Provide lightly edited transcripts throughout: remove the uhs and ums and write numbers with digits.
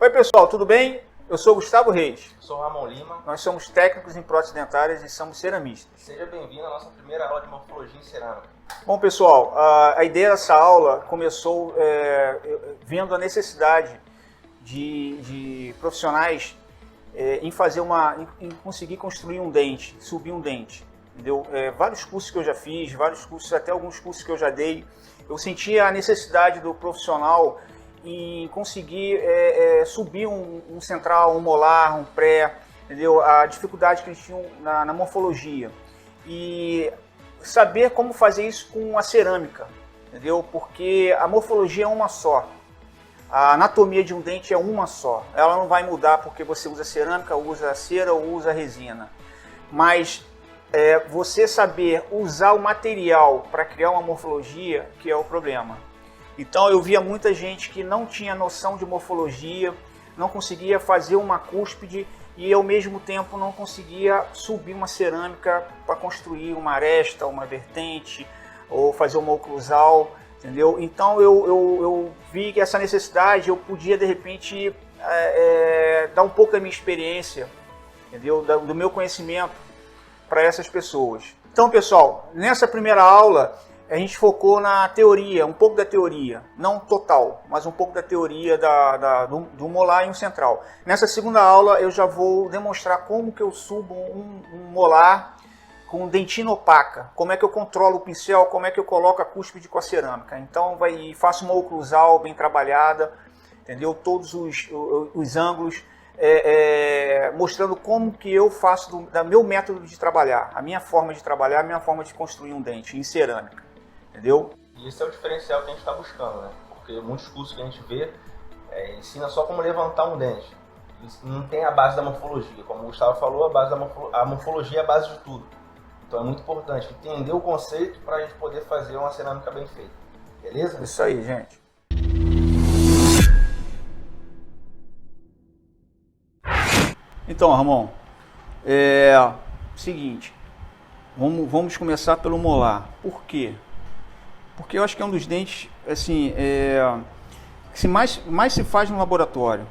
Oi pessoal, tudo bem? Eu sou Gustavo Reis. Sou Ramon Lima. Nós somos técnicos em próteses dentárias e somos ceramistas. Seja bem-vindo à nossa primeira aula de morfologia em cerâmica. Bom pessoal, a ideia dessa aula começou vendo a necessidade de profissionais em conseguir construir um dente, subir um dente. Entendeu? Vários cursos que eu já fiz, vários cursos, até alguns cursos que eu já dei, eu sentia a necessidade do profissional em conseguir subir um central, um molar, um pré, entendeu? A dificuldade que eles tinham na morfologia. E saber como fazer isso com a cerâmica, entendeu? Porque a morfologia é uma só. A anatomia de um dente é uma só. Ela não vai mudar porque você usa cerâmica, usa cera ou usa resina. Mas você saber usar o material para criar uma morfologia que é o problema. Então eu via muita gente que não tinha noção de morfologia, não conseguia fazer uma cúspide e ao mesmo tempo não conseguia subir uma cerâmica para construir uma aresta, uma vertente ou fazer uma oclusal, entendeu? Então eu vi que essa necessidade eu podia de repente dar um pouco da minha experiência, entendeu? Do meu conhecimento para essas pessoas. Então pessoal, nessa primeira aula a gente focou na teoria, um pouco da teoria, não total, mas um pouco da teoria do molar e um central. Nessa segunda aula eu já vou demonstrar como que eu subo um molar com dentina opaca, como é que eu controlo o pincel, como é que eu coloco a cúspide com a cerâmica. Então faço uma oclusal bem trabalhada, entendeu? Todos os ângulos, mostrando como que eu faço do meu método de trabalhar, a minha forma de trabalhar, a minha forma de construir um dente em cerâmica. Entendeu? E esse é o diferencial que a gente está buscando, né? Porque muitos cursos que a gente vê ensina só como levantar um dente. Não tem a base da morfologia. Como o Gustavo falou, a morfologia é a base de tudo. Então é muito importante entender o conceito para a gente poder fazer uma cerâmica bem feita. Beleza? Isso aí, gente. Então, Ramon, seguinte, vamos começar pelo molar. Por quê? Porque eu acho que é um dos dentes, assim, que mais se faz no laboratório,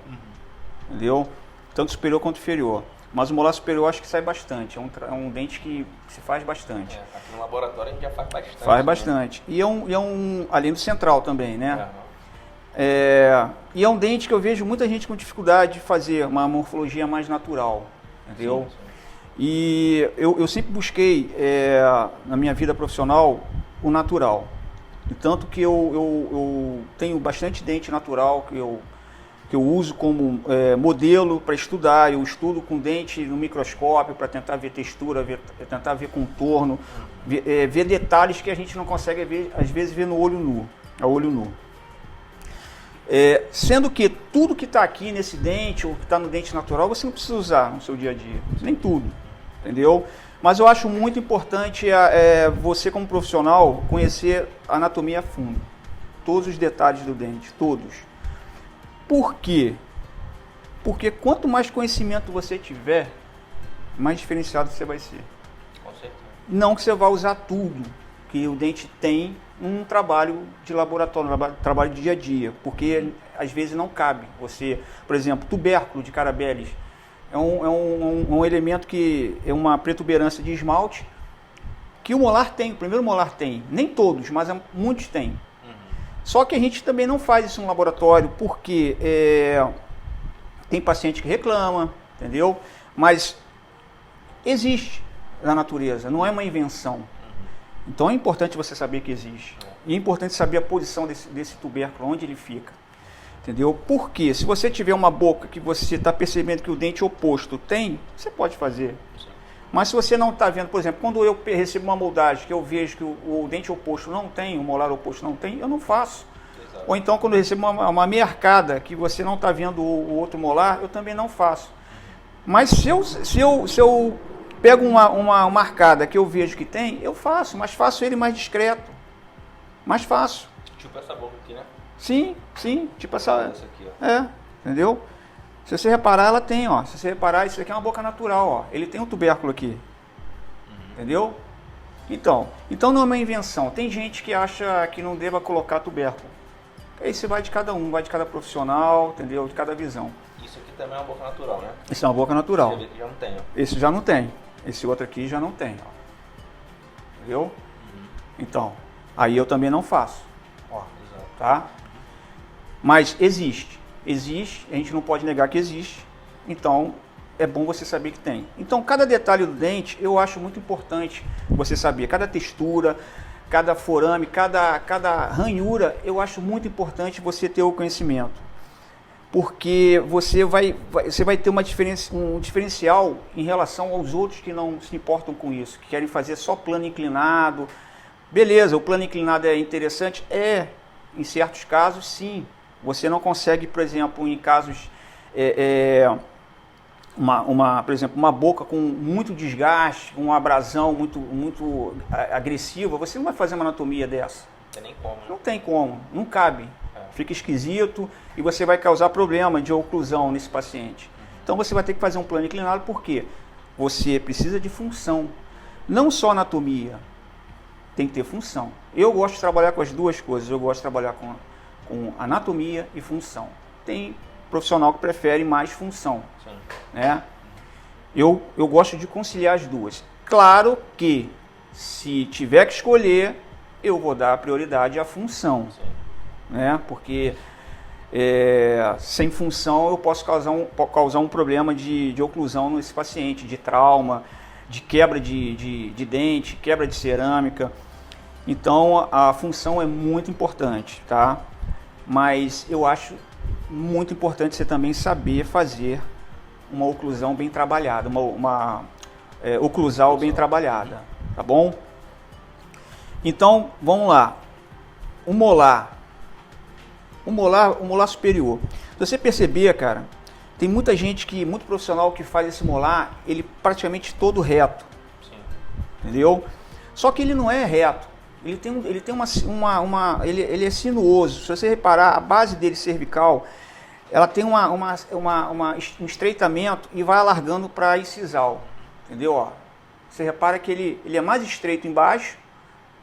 entendeu? Tanto superior quanto inferior. Mas o molar superior eu acho que sai bastante, é um dente que se faz bastante. Aqui no laboratório a gente já faz bastante. Faz bastante. Né? E é um além do central também, né? E é um dente que eu vejo muita gente com dificuldade de fazer uma morfologia mais natural, entendeu? Sim. E eu sempre busquei, na minha vida profissional, o natural. E tanto que eu tenho bastante dente natural que eu uso como modelo para estudar. Eu estudo com dente no microscópio para tentar ver textura, tentar ver contorno, ver detalhes que a gente não consegue ver, às vezes ver no olho nu, a olho nu. Sendo que tudo que está aqui nesse dente, ou que está no dente natural, você não precisa usar no seu dia a dia, nem tudo, entendeu? Mas eu acho muito importante você, como profissional, conhecer a anatomia a fundo. Todos os detalhes do dente, todos. Por quê? Porque quanto mais conhecimento você tiver, mais diferenciado você vai ser. Com certeza. Não que você vá usar tudo que o dente tem num trabalho de laboratório, trabalho de dia a dia. Porque às vezes não cabe. Você, por exemplo, tubérculo de Carabellis. É um elemento que é uma protuberância de esmalte que o molar tem, o primeiro molar tem. Nem todos, mas muitos têm. Só que a gente também não faz isso no laboratório porque tem paciente que reclama, entendeu? Mas existe na natureza, não é uma invenção. Então é importante você saber que existe. E é importante saber a posição desse tubérculo, onde ele fica. Entendeu? Porque se você tiver uma boca que você está percebendo que o dente oposto tem, você pode fazer. Sim. Mas se você não está vendo, por exemplo, quando eu recebo uma moldagem que eu vejo que o dente oposto não tem, o molar oposto não tem, eu não faço. Exato. Ou então quando eu recebo uma meia arcada que você não está vendo o outro molar, eu também não faço. Mas se eu pego uma arcada que eu vejo que tem, eu faço, mas faço ele mais discreto. Mais fácil. Tipo essa boca aqui, né? Sim, tipo essa aqui, ó. Entendeu? Se você reparar, ela tem, ó. Se você reparar, isso aqui é uma boca natural, ó. Ele tem um tubérculo aqui. Entendeu? Então não é uma invenção. Tem gente que acha que não deva colocar tubérculo. Isso vai de cada um, vai de cada profissional, entendeu? De cada visão. Isso aqui também é uma boca natural, né? Isso é uma boca natural. Você vê que já não tem, ó. Esse já não tem. Esse outro aqui já não tem, ó. Entendeu? Então, aí eu também não faço. Ó, Exato. tá? Mas existe. Existe, a gente não pode negar que existe. Então, é bom você saber que tem. Então, cada detalhe do dente, eu acho muito importante você saber. Cada textura, cada forame, cada ranhura, eu acho muito importante você ter o conhecimento. Porque você vai ter um diferencial em relação aos outros que não se importam com isso, que querem fazer só plano inclinado. Beleza, o plano inclinado é interessante? Em certos casos, sim. Você não consegue, por exemplo, em casos, por exemplo, uma boca com muito desgaste, uma abrasão muito agressiva, você não vai fazer uma anatomia dessa. Não tem nem como, né? Não tem como, não cabe. Fica esquisito e você vai causar problema de oclusão nesse paciente. Então você vai ter que fazer um plano inclinado porque você precisa de função. Não só anatomia, tem que ter função. Eu gosto de trabalhar com as duas coisas, eu gosto de trabalhar com anatomia e função. Tem profissional que prefere mais função. Sim. Né? Eu gosto de conciliar as duas. Claro que se tiver que escolher, eu vou dar prioridade à função. Sim. Né? Porque sem função eu posso causar um problema de oclusão nesse paciente, de trauma, de quebra de dente, quebra de cerâmica. Então a função é muito importante, tá? Mas eu acho muito importante você também saber fazer uma oclusão bem trabalhada, uma oclusal bem trabalhada, tá bom? Então vamos lá, o molar superior. Se você perceber, cara, tem muita gente muito profissional que faz esse molar, ele praticamente todo reto. Sim. Entendeu? Só que ele não é reto. Ele é sinuoso. Se você reparar, a base dele cervical, ela tem um estreitamento e vai alargando para a incisal. Entendeu? Ó, você repara que ele é mais estreito embaixo,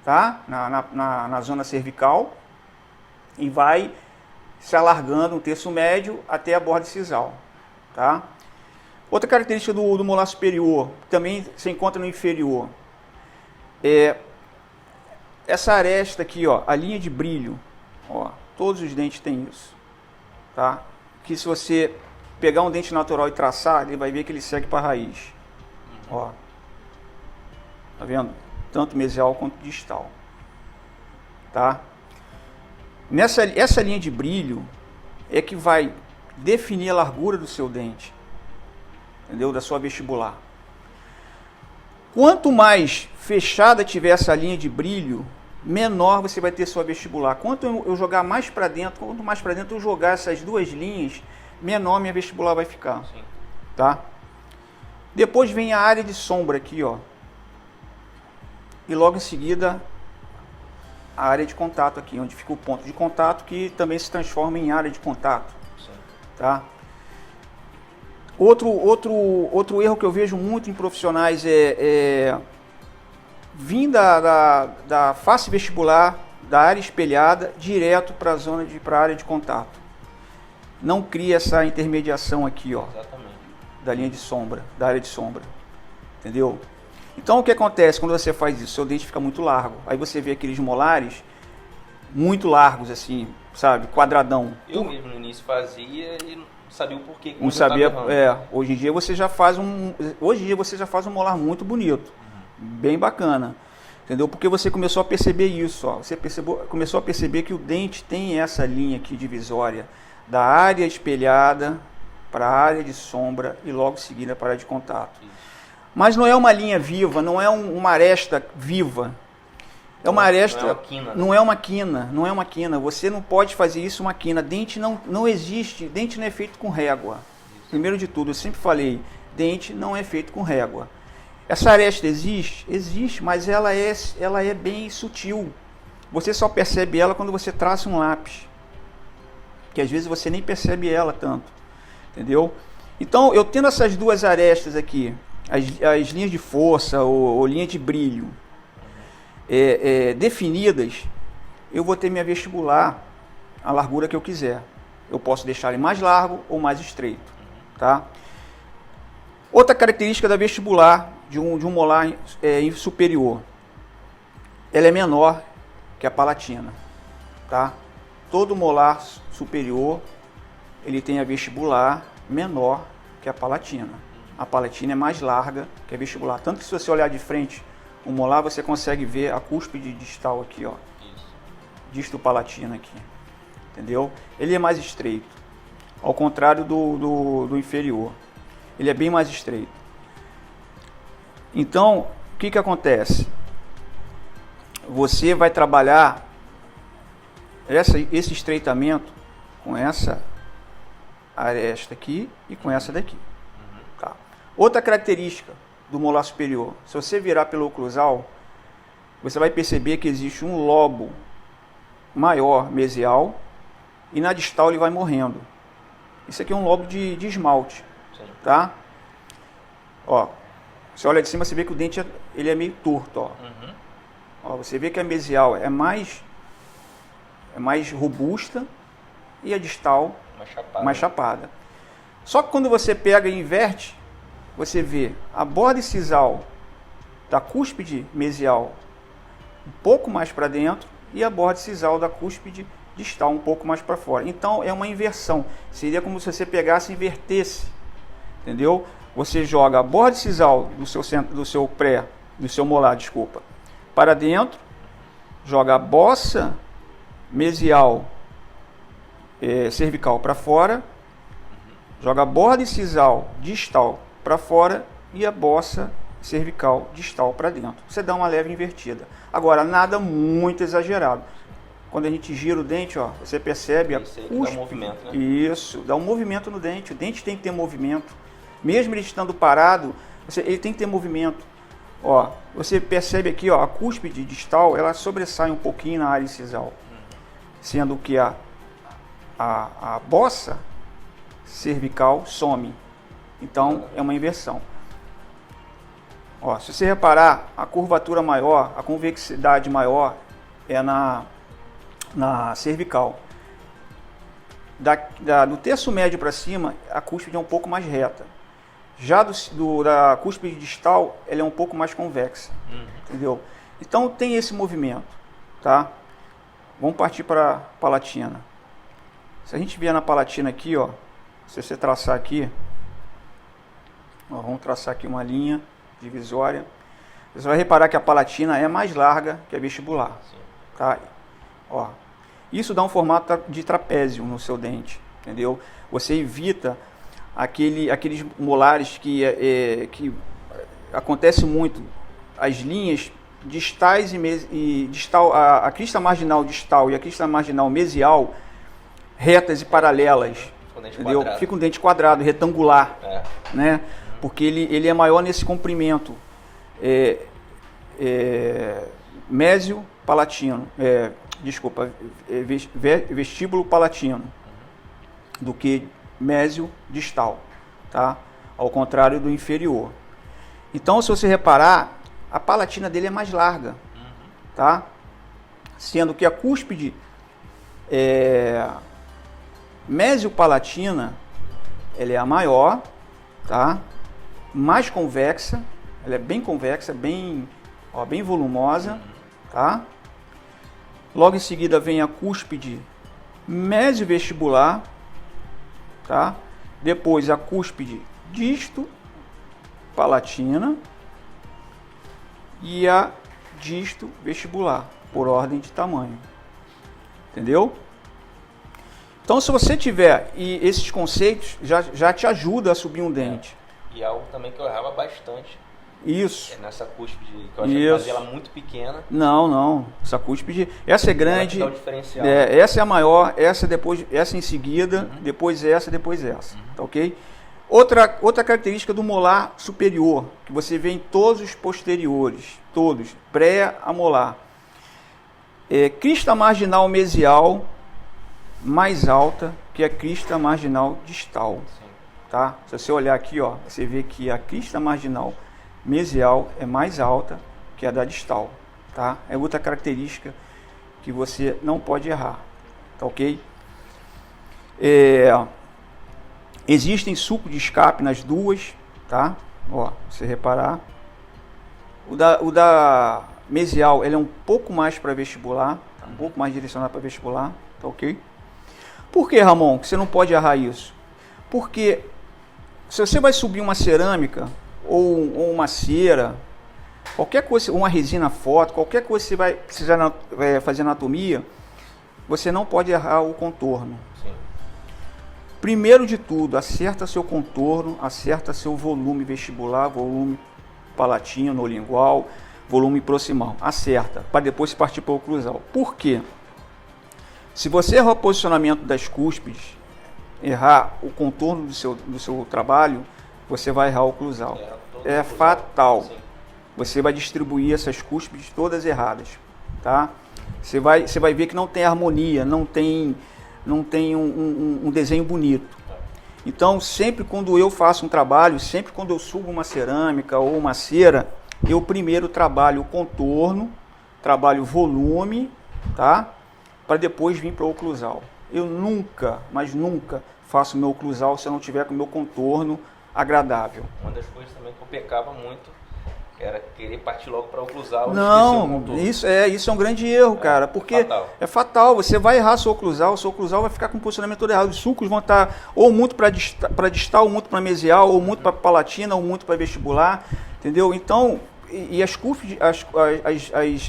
tá? Na zona cervical, e vai se alargando um terço médio até a borda incisal, tá? Outra característica do molar superior, que também se encontra no inferior, essa aresta aqui, ó, a linha de brilho, ó, todos os dentes têm isso, tá? Que se você pegar um dente natural e traçar, ele vai ver que ele segue para a raiz, ó, tá vendo? Tanto mesial quanto distal, tá? Essa linha de brilho é que vai definir a largura do seu dente, entendeu? Da sua vestibular. Quanto mais fechada tiver essa linha de brilho, menor você vai ter sua vestibular. Quanto eu jogar mais para dentro, quanto mais para dentro eu jogar essas duas linhas, menor minha vestibular vai ficar. Sim. Tá? Depois vem a área de sombra aqui, ó. E logo em seguida a área de contato aqui, onde fica o ponto de contato, que também se transforma em área de contato. Sim. Tá? Outro erro que eu vejo muito em profissionais vir da face vestibular, da área espelhada, direto para a área de contato. Não cria essa intermediação aqui, ó, Exatamente. da linha de sombra, da área de sombra. Entendeu? Então o que acontece quando você faz isso? Seu dente fica muito largo. Aí você vê aqueles molares muito largos, assim, sabe? Quadradão. Eu mesmo no início fazia e não sabia o porquê. Não sabia. Hoje em dia você já faz um molar muito bonito, bem bacana, entendeu? Porque você começou a perceber isso, ó. Você começou a perceber que o dente tem essa linha aqui divisória da área espelhada para a área de sombra e logo em seguida para a área de contato. Mas não é uma linha viva, não é uma aresta viva. É uma aresta, não é uma quina. Você não pode fazer isso uma quina. Dente não existe, dente não é feito com régua. Primeiro de tudo, eu sempre falei, dente não é feito com régua. Essa aresta existe? Existe, mas ela é bem sutil. Você só percebe ela quando você traça um lápis. Que às vezes você nem percebe ela tanto. Entendeu? Então, eu tendo essas duas arestas aqui, as linhas de força ou linha de brilho definidas, eu vou ter minha vestibular a largura que eu quiser. Eu posso deixar ele mais largo ou mais estreito, tá? Outra característica da vestibular de um molar superior, ela é menor que a palatina, tá? Todo molar superior, ele tem a vestibular menor que a palatina. A palatina é mais larga que a vestibular. Tanto que se você olhar de frente o molar, você consegue ver a cúspide distal aqui, ó. Disto palatina aqui. Entendeu? Ele é mais estreito. Ao contrário do inferior. Ele é bem mais estreito. Então, o que acontece? Você vai trabalhar esse estreitamento com essa aresta aqui e com essa daqui. Tá. Outra característica do molar superior, se você virar pelo oclusal, você vai perceber que existe um lobo maior mesial e na distal ele vai morrendo. Isso aqui é um lobo de esmalte. Sim. Tá? Ó, você olha de cima, você vê que o dente ele é meio torto. Ó. Ó, você vê que a mesial é mais robusta e a distal mais chapada. Só que quando você pega e inverte, você vê a borda incisal da cúspide mesial um pouco mais para dentro e a borda incisal da cúspide distal um pouco mais para fora. Então é uma inversão. Seria como se você pegasse e invertesse. Entendeu? Você joga a borda incisal do seu molar, desculpa, para dentro, joga a bossa mesial cervical para fora, joga a borda incisal distal para fora e a bossa cervical distal para dentro. Você dá uma leve invertida. Agora, nada muito exagerado. Quando a gente gira o dente, ó, você percebe a cúspide. Dá um movimento, né? Isso, dá um movimento no dente. O dente tem que ter movimento. Mesmo ele estando parado, ele tem que ter movimento. Ó, você percebe aqui, ó, a cúspide distal, ela sobressai um pouquinho na área incisal. Sendo que a bossa cervical some. Então, é uma inversão. Ó, se você reparar, a curvatura maior, a convexidade maior é na cervical. Do terço médio para cima, a cúspide é um pouco mais reta. Já da cúspide distal, ela é um pouco mais convexa. Entendeu? Então, tem esse movimento. Tá? Vamos partir para a palatina. Se a gente vier na palatina aqui, ó, se você traçar aqui, ó, vamos traçar aqui uma linha divisória. Você vai reparar que a palatina é mais larga que a vestibular. Sim. Tá? Ó, isso dá um formato de trapézio no seu dente, entendeu? Você evita aqueles molares que acontece muito, as linhas distais e distal, a crista marginal distal e a crista marginal mesial retas e paralelas, entendeu? Fica um dente quadrado, retangular, né? Porque ele é maior nesse comprimento mésio palatino, vestíbulo palatino, do que mésio distal, tá? Ao contrário do inferior. Então, se você reparar, a palatina dele é mais larga, tá? Sendo que a cúspide mésio-palatina, ela é a maior, tá? Mais convexa, ela é bem convexa, bem volumosa, tá? Logo em seguida vem a cúspide mésio-vestibular, tá? Depois a cúspide disto-palatina e a disto-vestibular, por ordem de tamanho. Entendeu? Então, se você tiver esses conceitos, já te ajuda a subir um dente. E algo também que eu errava bastante. Isso. Nessa cúspide, que eu achei que fazia ela muito pequena. Não. Essa cúspide, essa é grande. Ela te dá um diferencial. Essa é a maior, essa em seguida, depois essa. Tá ok? Outra característica do molar superior, que você vê em todos os posteriores, todos, pré-amolar. Crista marginal mesial mais alta que a crista marginal distal. Sim. Tá? Se você olhar aqui, ó, você vê que a crista marginal mesial é mais alta que a da distal. Tá? É outra característica que você não pode errar. Tá ok? Existem suco de escape nas duas, tá? Ó, se você reparar. O da mesial, ele é um pouco mais para vestibular, um pouco mais direcionado para vestibular, tá ok? Por que, Ramon, que você não pode errar isso? Porque se você vai subir uma cerâmica ou uma cera, qualquer coisa, uma resina foto, qualquer coisa que você vai precisar fazer anatomia, você não pode errar o contorno. Sim. Primeiro de tudo, acerta seu contorno, acerta seu volume vestibular, volume palatino, lingual, volume proximal. Acerta, para depois partir para o oclusal. Por quê? Se você errar o posicionamento das cúspides, errar o contorno do seu trabalho, você vai errar o oclusal. É fatal. Sim. Você vai distribuir essas cúspides todas erradas, tá? Você vai ver que não tem harmonia, não tem um desenho bonito. Então, sempre quando eu faço um trabalho, sempre quando eu subo uma cerâmica ou uma cera, eu primeiro trabalho o contorno, trabalho o volume, tá? Para depois vir para o oclusal. Eu nunca, mas nunca faço meu oclusal se eu não tiver com o meu contorno agradável. Uma das coisas também que eu pecava muito era querer partir logo para o oclusal. Não, isso é um grande erro, cara, porque é fatal. Você vai errar seu oclusal vai ficar com o posicionamento todo errado. Os sulcos vão estar ou muito para distal, ou muito para mesial, ou muito para palatina, ou muito para vestibular, entendeu? Então, e as cúspides, as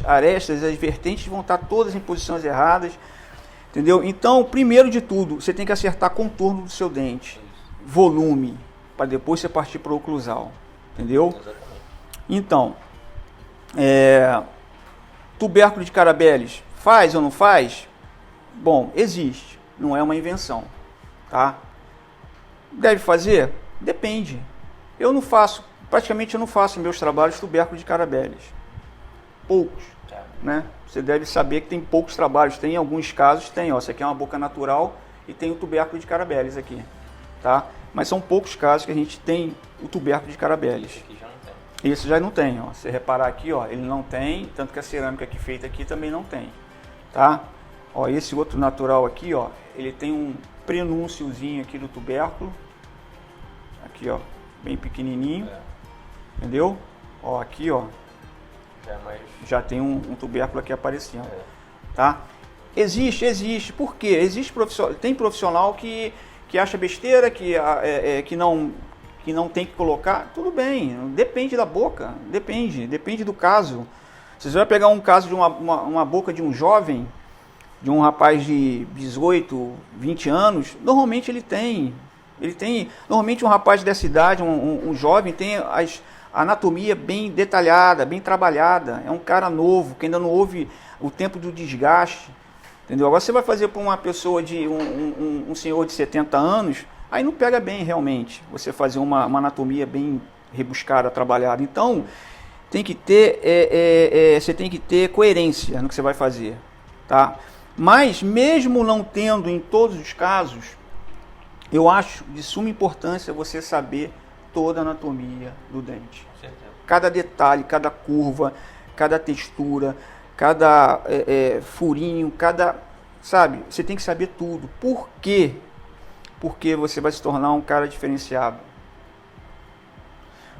arestas, as vertentes vão estar todas em posições erradas, entendeu? Então, primeiro de tudo, você tem que acertar contorno do seu dente, volume, para depois você partir para o oclusal, entendeu? Exatamente. Então, tubérculo de Carabelles, faz ou não faz? Bom, existe, não é uma invenção, tá? Deve fazer? Depende. Praticamente eu não faço meus trabalhos tubérculo de Carabelles. Poucos, né? Você deve saber que tem poucos trabalhos, tem alguns casos, tem, ó, essa aqui é uma boca natural e tem o tubérculo de Carabelles aqui, tá? Mas são poucos casos que a gente tem o tubérculo de Carabelles. Esse já não tem, ó. Se você reparar aqui, ó, ele não tem, tanto que a cerâmica aqui feita aqui também não tem, tá? Ó, esse outro natural aqui, ó, ele tem um prenúnciozinho aqui do tubérculo, aqui, ó, bem pequenininho, entendeu? Ó, aqui, ó, já tem um tubérculo aqui aparecendo, tá? Existe, por quê? Tem profissional que acha besteira, que não tem que colocar, tudo bem, depende da boca, depende do caso. Se você vai pegar um caso de uma boca de um jovem, de um rapaz de 18, 20 anos, normalmente normalmente um rapaz dessa idade, um jovem, tem a anatomia bem detalhada, bem trabalhada, é um cara novo, que ainda não houve o tempo do desgaste, entendeu? Agora você vai fazer para uma pessoa um senhor de 70 anos, aí não pega bem realmente, você fazer uma anatomia bem rebuscada, trabalhada. Então, você tem que ter coerência no que você vai fazer, tá? Mas, mesmo não tendo em todos os casos, eu acho de suma importância você saber toda a anatomia do dente. Cada detalhe, cada curva, cada textura, cada furinho, sabe? Você tem que saber tudo. Por quê? Porque você vai se tornar um cara diferenciado.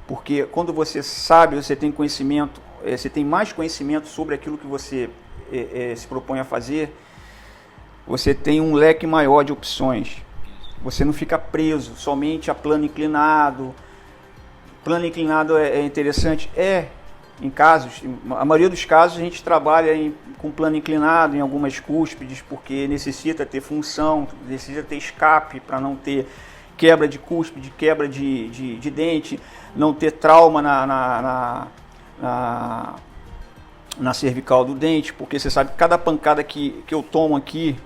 Porque quando você sabe, você tem conhecimento, você tem mais conhecimento sobre aquilo que você se propõe a fazer, você tem um leque maior de opções. Você não fica preso somente a plano inclinado. Plano inclinado é interessante? Em casos, a maioria dos casos a gente trabalha com plano inclinado em algumas cúspides, porque necessita ter função, necessita ter escape para não ter quebra de cúspide, quebra de dente, não ter trauma na cervical do dente, porque você sabe que cada pancada que eu tomo aqui,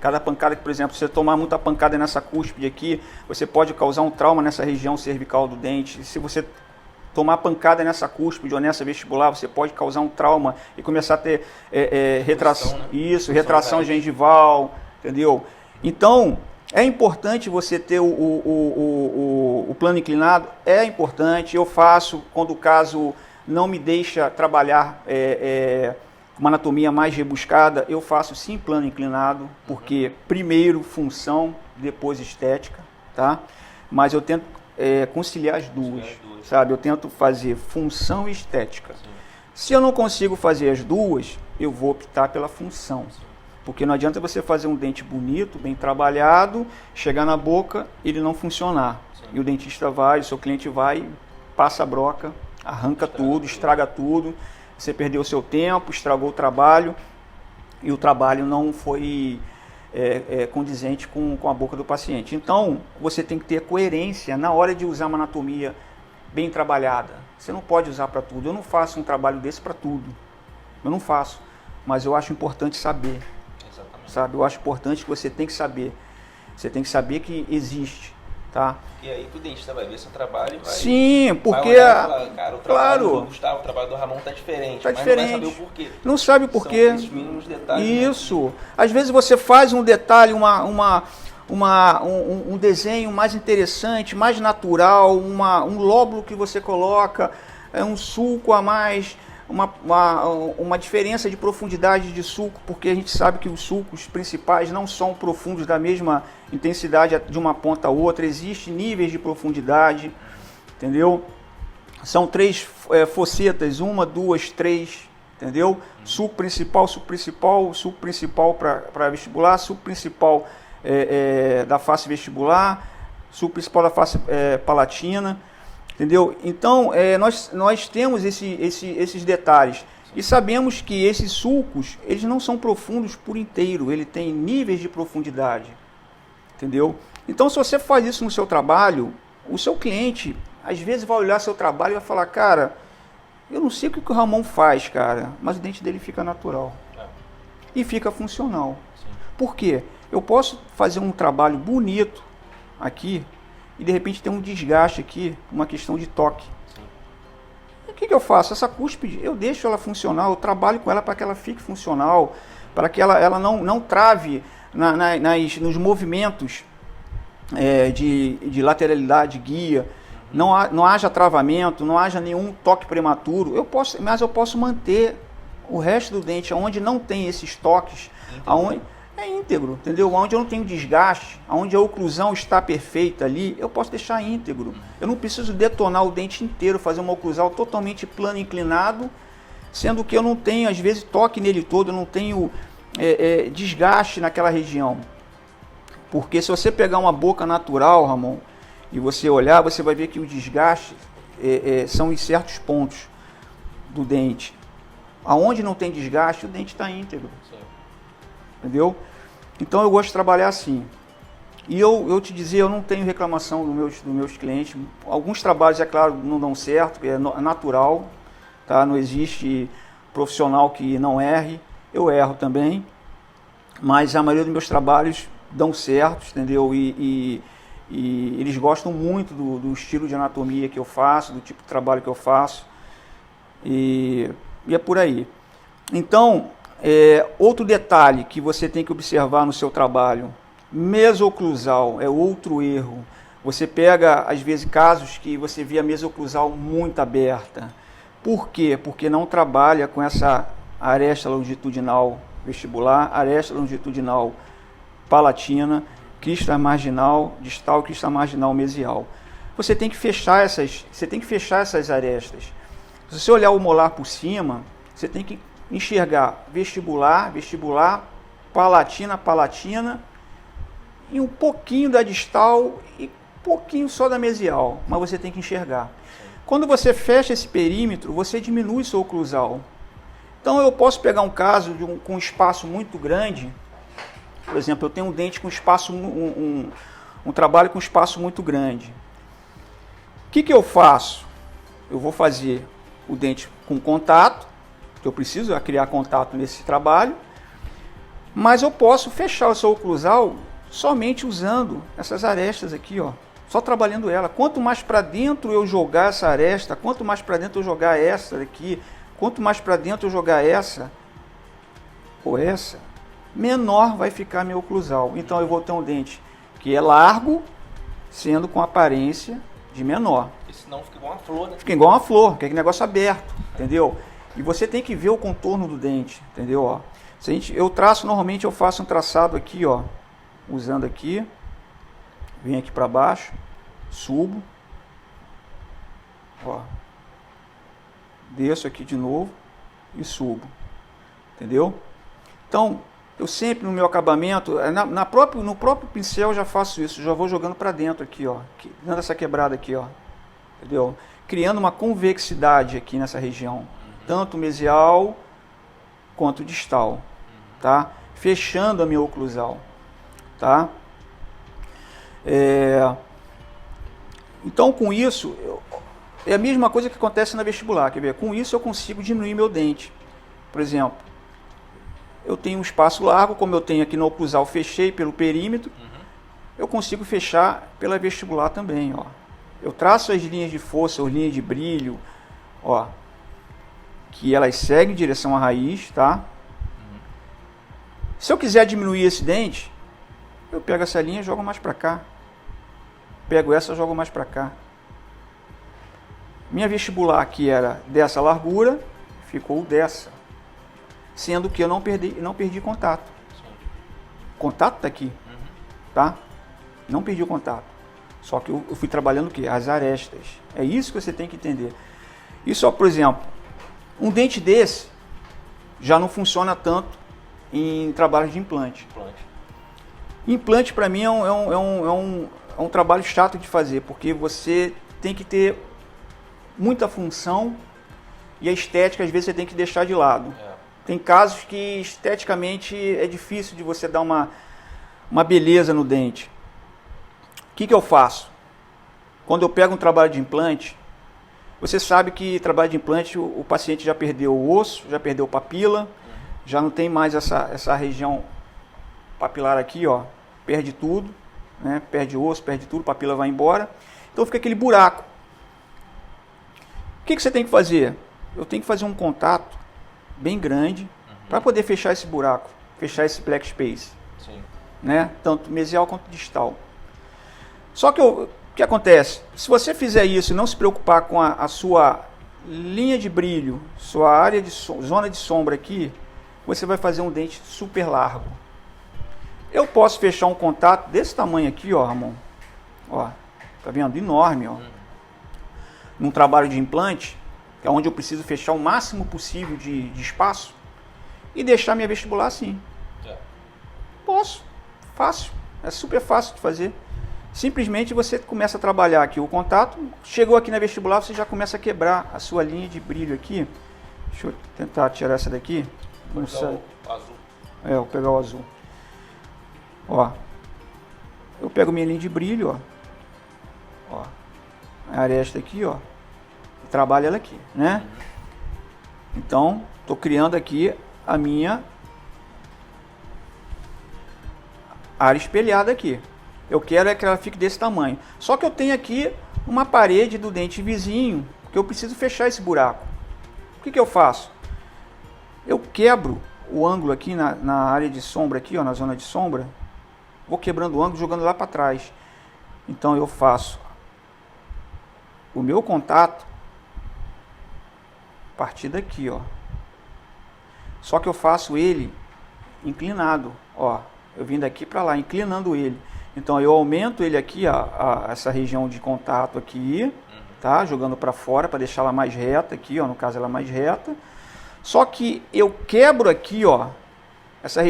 cada pancada que, por exemplo, se você tomar muita pancada nessa cúspide aqui, você pode causar um trauma nessa região cervical do dente. Se você tomar pancada nessa cúspide ou nessa vestibular, você pode causar um trauma e começar a ter retração, né? Retração gengival, entendeu? Então, é importante você ter o plano inclinado, é importante, eu faço quando o caso não me deixa trabalhar uma anatomia mais rebuscada, eu faço sim plano inclinado, porque primeiro função, depois estética, tá? Mas eu tento conciliar as duas, sabe? Eu tento fazer função e estética. Sim. Se eu não consigo fazer as duas, eu vou optar pela função. Sim. Porque não adianta você fazer um dente bonito, bem trabalhado, chegar na boca, ele não funcionar. Sim. E o dentista vai, o seu cliente vai, passa a broca, arranca tudo, estraga tudo. Você perdeu o seu tempo, estragou o trabalho e o trabalho não foi condizente com a boca do paciente. Então, você tem que ter coerência na hora de usar uma anatomia bem trabalhada. Você não pode usar para tudo. Eu não faço um trabalho desse para tudo. Eu não faço. Mas eu acho importante saber. Exatamente. Sabe? Eu acho importante que você tem que saber. Você tem que saber que existe. Tá? Porque aí o dentista vai ver seu trabalho e vai... Sim, porque... Vai olhar e falar, cara, o trabalho do Gustavo, o trabalho do Ramon tá diferente. Tá mas diferente. Não vai saber o porquê. Não sabe o porquê. São esses mínimos detalhes. Isso. Né? Às vezes você faz um detalhe, um desenho mais interessante, mais natural, um lóbulo que você coloca, um sulco a mais... Uma diferença de profundidade de sulco, porque a gente sabe que os sulcos principais não são profundos da mesma intensidade de uma ponta a outra, existem níveis de profundidade, entendeu? São 3 fossetas, 1, 2, 3, entendeu? Sulco principal para vestibular, sulco principal da face vestibular, sulco principal da face palatina. Entendeu? Então, nós temos esses detalhes e sabemos que esses sulcos, eles não são profundos por inteiro, ele tem níveis de profundidade, entendeu? Então, se você faz isso no seu trabalho, o seu cliente, às vezes, vai olhar seu trabalho e vai falar, cara, eu não sei o que o Ramon faz, cara, mas o dente dele fica natural e fica funcional. Sim. Por quê? Eu posso fazer um trabalho bonito aqui, e de repente tem um desgaste aqui, uma questão de toque. Sim. E o que eu faço? Essa cúspide, eu deixo ela funcional, eu trabalho com ela para que ela fique funcional, para que ela não trave nos movimentos de lateralidade, guia, não haja travamento, não haja nenhum toque prematuro. Mas eu posso manter o resto do dente, onde não tem esses toques, aonde é íntegro, entendeu? Onde eu não tenho desgaste, onde a oclusão está perfeita ali, eu posso deixar íntegro. Eu não preciso detonar o dente inteiro, fazer uma oclusal totalmente plano inclinado, sendo que eu não tenho, às vezes, toque nele todo, eu não tenho desgaste naquela região. Porque se você pegar uma boca natural, Ramon, e você olhar, você vai ver que o desgaste são em certos pontos do dente. Aonde não tem desgaste, o dente está íntegro. Sim. Entendeu? Então eu gosto de trabalhar assim. E eu te dizer, eu não tenho reclamação dos meus clientes. Alguns trabalhos, é claro, não dão certo, é natural, tá? Não existe profissional que não erre. Eu erro também, mas a maioria dos meus trabalhos dão certo, entendeu? E eles gostam muito do estilo de anatomia que eu faço, do tipo de trabalho que eu faço. E é por aí. Então, outro detalhe que você tem que observar no seu trabalho, mesoclusal é outro erro. Você pega, às vezes, casos que você vê a mesoclusal muito aberta. Por quê? Porque não trabalha com essa aresta longitudinal vestibular, aresta longitudinal palatina, crista marginal distal, crista marginal mesial. Você tem que fechar essas arestas. Se você olhar o molar por cima, você tem que enxergar vestibular, palatina e um pouquinho da distal e um pouquinho só da mesial, mas você tem que enxergar. Quando você fecha esse perímetro, você diminui sua oclusal. Então eu posso pegar um caso com um espaço muito grande, por exemplo, eu tenho um dente com espaço, um trabalho com espaço muito grande. O que eu faço? Eu vou fazer o dente com contato, que eu preciso criar contato nesse trabalho, mas eu posso fechar o seu oclusal somente usando essas arestas aqui, ó, só trabalhando ela. Quanto mais para dentro eu jogar essa aresta, quanto mais para dentro eu jogar essa aqui, quanto mais para dentro eu jogar essa ou essa, menor vai ficar meu oclusal. Então eu vou ter um dente que é largo, sendo com aparência de menor. Porque senão fica igual uma flor, né? Fica igual uma flor, que é aquele negócio aberto, entendeu? E você tem que ver o contorno do dente, entendeu? Ó, eu traço, normalmente eu faço um traçado aqui, ó, usando aqui, venho aqui para baixo, subo, ó, desço aqui de novo e subo, entendeu? Então, eu sempre no meu acabamento, no próprio pincel eu já faço isso, já vou jogando para dentro aqui, ó, dando essa quebrada aqui, ó, entendeu? Criando uma convexidade aqui nessa região, tanto mesial quanto distal, tá? Fechando a minha oclusal, tá? Então, com isso, é a mesma coisa que acontece na vestibular, quer ver? Com isso eu consigo diminuir meu dente. Por exemplo, eu tenho um espaço largo, como eu tenho aqui na oclusal, fechei pelo perímetro, eu consigo fechar pela vestibular também, ó. Eu traço as linhas de força, as linhas de brilho, ó, que elas seguem em direção à raiz, tá? Se eu quiser diminuir esse dente, eu pego essa linha e jogo mais para cá. Pego essa e jogo mais para cá. Minha vestibular que era dessa largura, ficou dessa. Sendo que eu não perdi contato. O contato está aqui, tá? Não perdi o contato. Só que eu fui trabalhando o quê? As arestas. É isso que você tem que entender. Isso, ó, por exemplo, um dente desse já não funciona tanto em trabalho de implante. Implante para mim é um trabalho chato de fazer, porque você tem que ter muita função e a estética às vezes você tem que deixar de lado. Tem casos que esteticamente é difícil de você dar uma beleza no dente. O que eu faço? Quando eu pego um trabalho de implante, você sabe que trabalho de implante o paciente já perdeu o osso, já perdeu papila, já não tem mais essa região papilar aqui, ó, perde tudo, né? Perde osso, perde tudo, papila vai embora, então fica aquele buraco. O que você tem que fazer? Eu tenho que fazer um contato bem grande para poder fechar esse buraco, fechar esse black space, né? Tanto mesial quanto distal. Só que o que acontece? Se você fizer isso e não se preocupar com a sua linha de brilho, sua área de zona de sombra aqui, você vai fazer um dente super largo. Eu posso fechar um contato desse tamanho aqui, ó, Ramon. Ó, tá vendo? Enorme, ó. Num trabalho de implante, que é onde eu preciso fechar o máximo possível de espaço, e deixar minha vestibular assim. Posso. Fácil. É super fácil de fazer. Simplesmente você começa a trabalhar aqui o contato, chegou aqui na vestibular, você já começa a quebrar a sua linha de brilho aqui. Deixa eu tentar tirar essa daqui. Não sai. O azul. Eu vou pegar o azul. Ó. Eu pego minha linha de brilho, ó. A aresta aqui, ó. E trabalho ela aqui, né? Então, estou criando aqui a minha área espelhada aqui. Eu quero é que ela fique desse tamanho. Só que eu tenho aqui uma parede do dente vizinho que eu preciso fechar esse buraco. O que eu faço? Eu quebro o ângulo aqui na área de sombra, aqui, ó, na zona de sombra. Vou quebrando o ângulo, jogando lá para trás. Então eu faço o meu contato a partir daqui, ó. Só que eu faço ele inclinado, ó. Eu vim daqui para lá, inclinando ele. Então eu aumento ele aqui, essa região de contato aqui, tá? Jogando para fora para deixar ela mais reta aqui, ó, no caso ela mais reta. Só que eu quebro aqui, ó, essa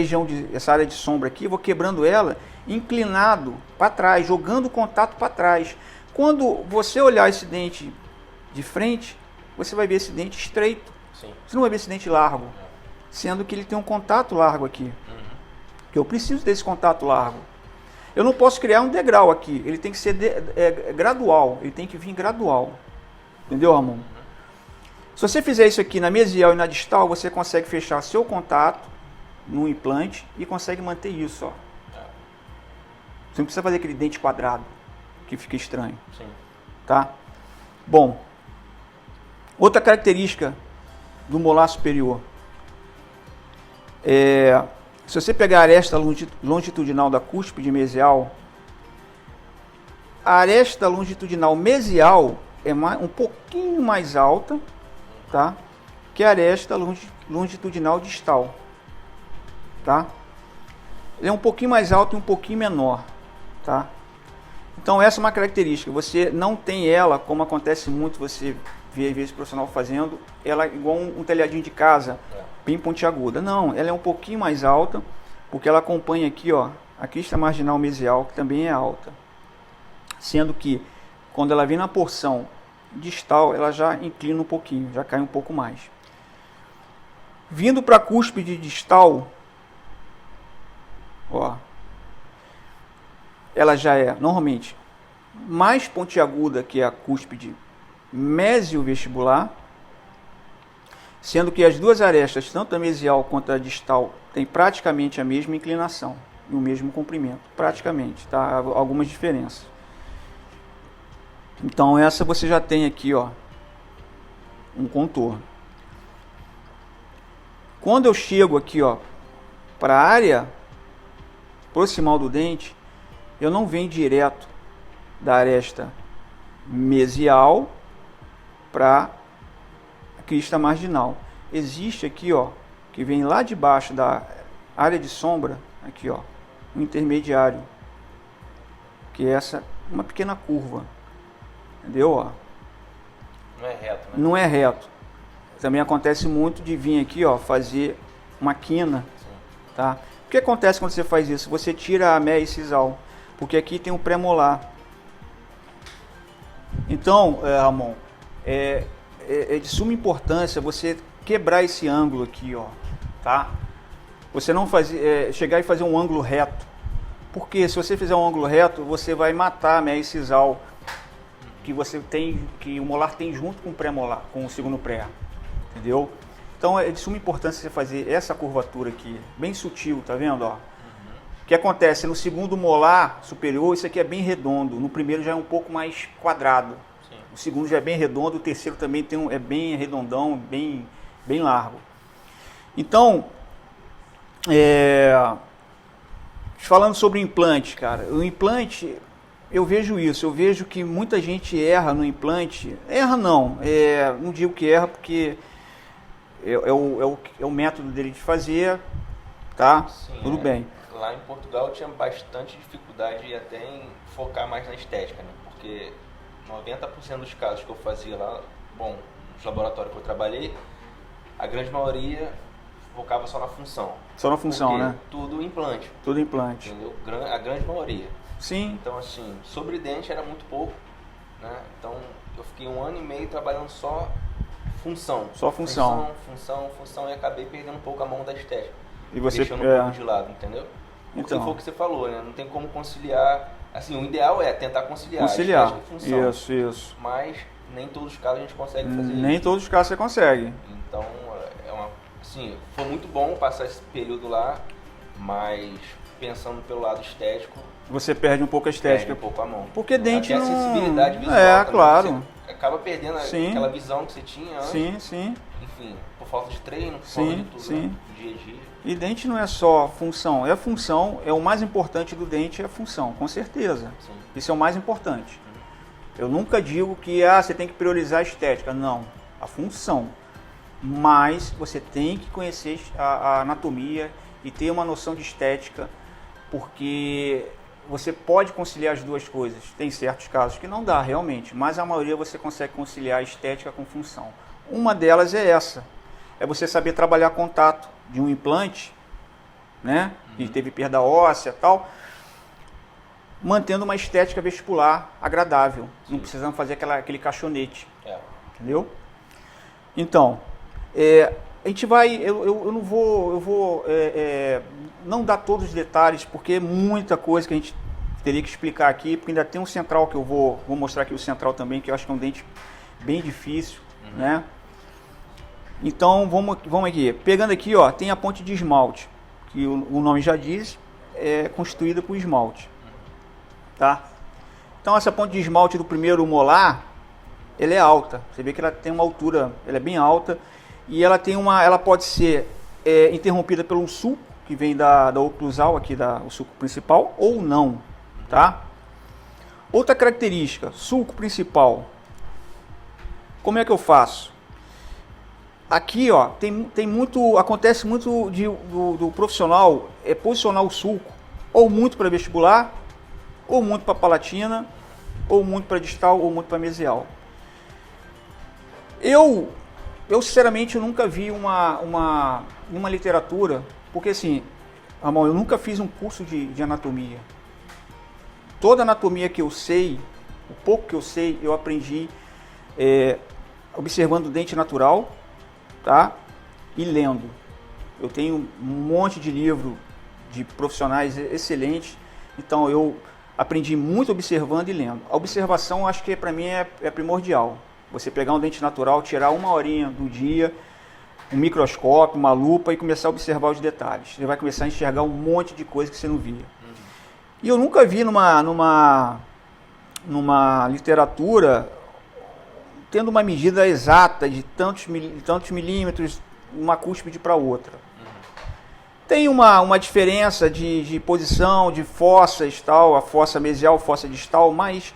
área de sombra aqui, vou quebrando ela inclinado para trás, jogando o contato para trás. Quando você olhar esse dente de frente, você vai ver esse dente estreito. Sim. Você não vai ver esse dente largo, sendo que ele tem um contato largo aqui. Que eu preciso desse contato largo. Eu não posso criar um degrau aqui, ele tem que ser gradual, ele tem que vir gradual. Entendeu, Ramon? Se você fizer isso aqui na mesial e na distal, você consegue fechar seu contato no implante e consegue manter isso, ó. Você não precisa fazer aquele dente quadrado, que fica estranho. Sim. Tá? Bom, outra característica do molar superior. Se você pegar a aresta longitudinal da cúspide mesial, a aresta longitudinal mesial é um pouquinho mais alta, tá? que é a aresta longitudinal distal, tá? Ele é um pouquinho mais alto e um pouquinho menor, tá? Então essa é uma característica, você não tem ela, como acontece muito, você vê às vezes o profissional fazendo, ela é igual um telhadinho de casa, bem pontiaguda. Não, ela é um pouquinho mais alta, porque ela acompanha aqui, ó, a crista marginal mesial, que também é alta. Sendo que, quando ela vem na porção distal, ela já inclina um pouquinho, já cai um pouco mais. Vindo para a cúspide distal, ó, ela já é, normalmente, mais pontiaguda que a cúspide mesiovestibular, sendo que as duas arestas, tanto a mesial quanto a distal, têm praticamente a mesma inclinação e o mesmo comprimento, praticamente, tá? Algumas diferenças. Então essa você já tem aqui, ó, um contorno. Quando eu chego aqui, ó, para a área proximal do dente, eu não venho direto da aresta mesial para a crista marginal. Existe aqui, ó, que vem lá de baixo da área de sombra, aqui, ó, um intermediário, que é essa, uma pequena curva, entendeu? Ó. Não é reto, né? Não é reto. Também acontece muito de vir aqui, ó, fazer uma quina, tá? O que acontece quando você faz isso? Você tira a méia incisal, porque aqui tem um pré-molar. Então, Ramon, é de suma importância você quebrar esse ângulo aqui, ó, tá? Você não chegar e fazer um ângulo reto, porque se você fizer um ângulo reto, você vai matar a méia incisal que você tem, que o molar tem junto com o pré-molar, com o segundo pré, entendeu? Então é de suma importância você fazer essa curvatura aqui, bem sutil, tá vendo, ó? O que acontece no segundo molar superior, isso aqui é bem redondo, no primeiro já é um pouco mais quadrado. Sim. O segundo já é bem redondo, o terceiro também é bem redondão, bem largo. Então, falando sobre implante, cara, o implante, eu vejo isso, eu vejo que muita gente erra no implante. Erra não, não digo que erra porque é o método dele de fazer, tá? Sim, tudo bem. Lá em Portugal eu tinha bastante dificuldade até em focar mais na estética, né? Porque 90% dos casos que eu fazia lá, bom, nos laboratórios que eu trabalhei, a grande maioria focava só na função. Só na função, porque né? Tudo implante. Tudo implante. Entendeu? A grande maioria. Sim. Então, assim, sobre dente era muito pouco, né? Então, eu fiquei 1 ano e meio trabalhando só função. Só função. Função, e acabei perdendo um pouco a mão da estética. E você deixando um pouco de lado, entendeu? Porque então, foi o que você falou, né? Não tem como conciliar. Assim, o ideal é tentar conciliar conciliar. estética e função. Isso. Mas nem todos os casos a gente consegue fazer isso. Nem todos os casos você consegue. Então, assim, foi muito bom passar esse período lá, mas pensando pelo lado estético, você perde um pouco a estética. Perde um pouco a mão. Porque dente até não... a sensibilidade visual. também, claro. Você acaba perdendo aquela visão que você tinha antes. Sim. Enfim, por falta de treino, por falta de tudo, né? Dia a dia. E dente não é só função, o mais importante do dente é a função, com certeza. Sim. Isso é o mais importante. Eu nunca digo que você tem que priorizar a estética, não, a função. Mas você tem que conhecer a anatomia e ter uma noção de estética, porque você pode conciliar as duas coisas. Tem certos casos que não dá realmente, mas a maioria você consegue conciliar a estética com função. Uma delas é essa, é você saber trabalhar contato de um implante, né, que teve perda óssea e tal, mantendo uma estética vestibular agradável, não precisando fazer aquele caixonete, entendeu? Então, a gente vai, eu não vou não dar todos os detalhes, porque é muita coisa que a gente teria que explicar aqui, porque ainda tem um central que eu vou mostrar aqui, o central também, que eu acho que é um dente bem difícil, né? Então, vamos aqui. Pegando aqui, ó, tem a ponte de esmalte, que o nome já diz, é constituída por esmalte, tá? Então, essa ponte de esmalte do primeiro molar, ela é alta. Você vê que ela tem uma altura, ela é bem alta, e ela pode ser interrompida por um sulco, que vem da oclusal, aqui o sulco principal, ou não, tá? Outra característica, sulco principal. Como é que eu faço? aqui, ó, acontece muito do profissional posicionar o sulco ou muito para vestibular, ou muito para palatina, ou muito para distal, ou muito para mesial. Eu sinceramente nunca vi uma literatura, porque assim, Ramon, eu nunca fiz um curso de anatomia. Toda anatomia que eu sei, o pouco que eu sei, eu aprendi observando o dente natural, tá? E lendo. Eu tenho um monte de livro de profissionais excelentes, então eu aprendi muito observando e lendo. A observação, acho que para mim é primordial. Você pegar um dente natural, tirar uma horinha do dia, um microscópio, uma lupa e começar a observar os detalhes. Você vai começar a enxergar um monte de coisa que você não via. E eu nunca vi numa literatura tendo uma medida exata de tantos milímetros, uma cúspide para outra. Tem uma diferença de posição, de fossas, tal, a fossa mesial, a fossa distal, mas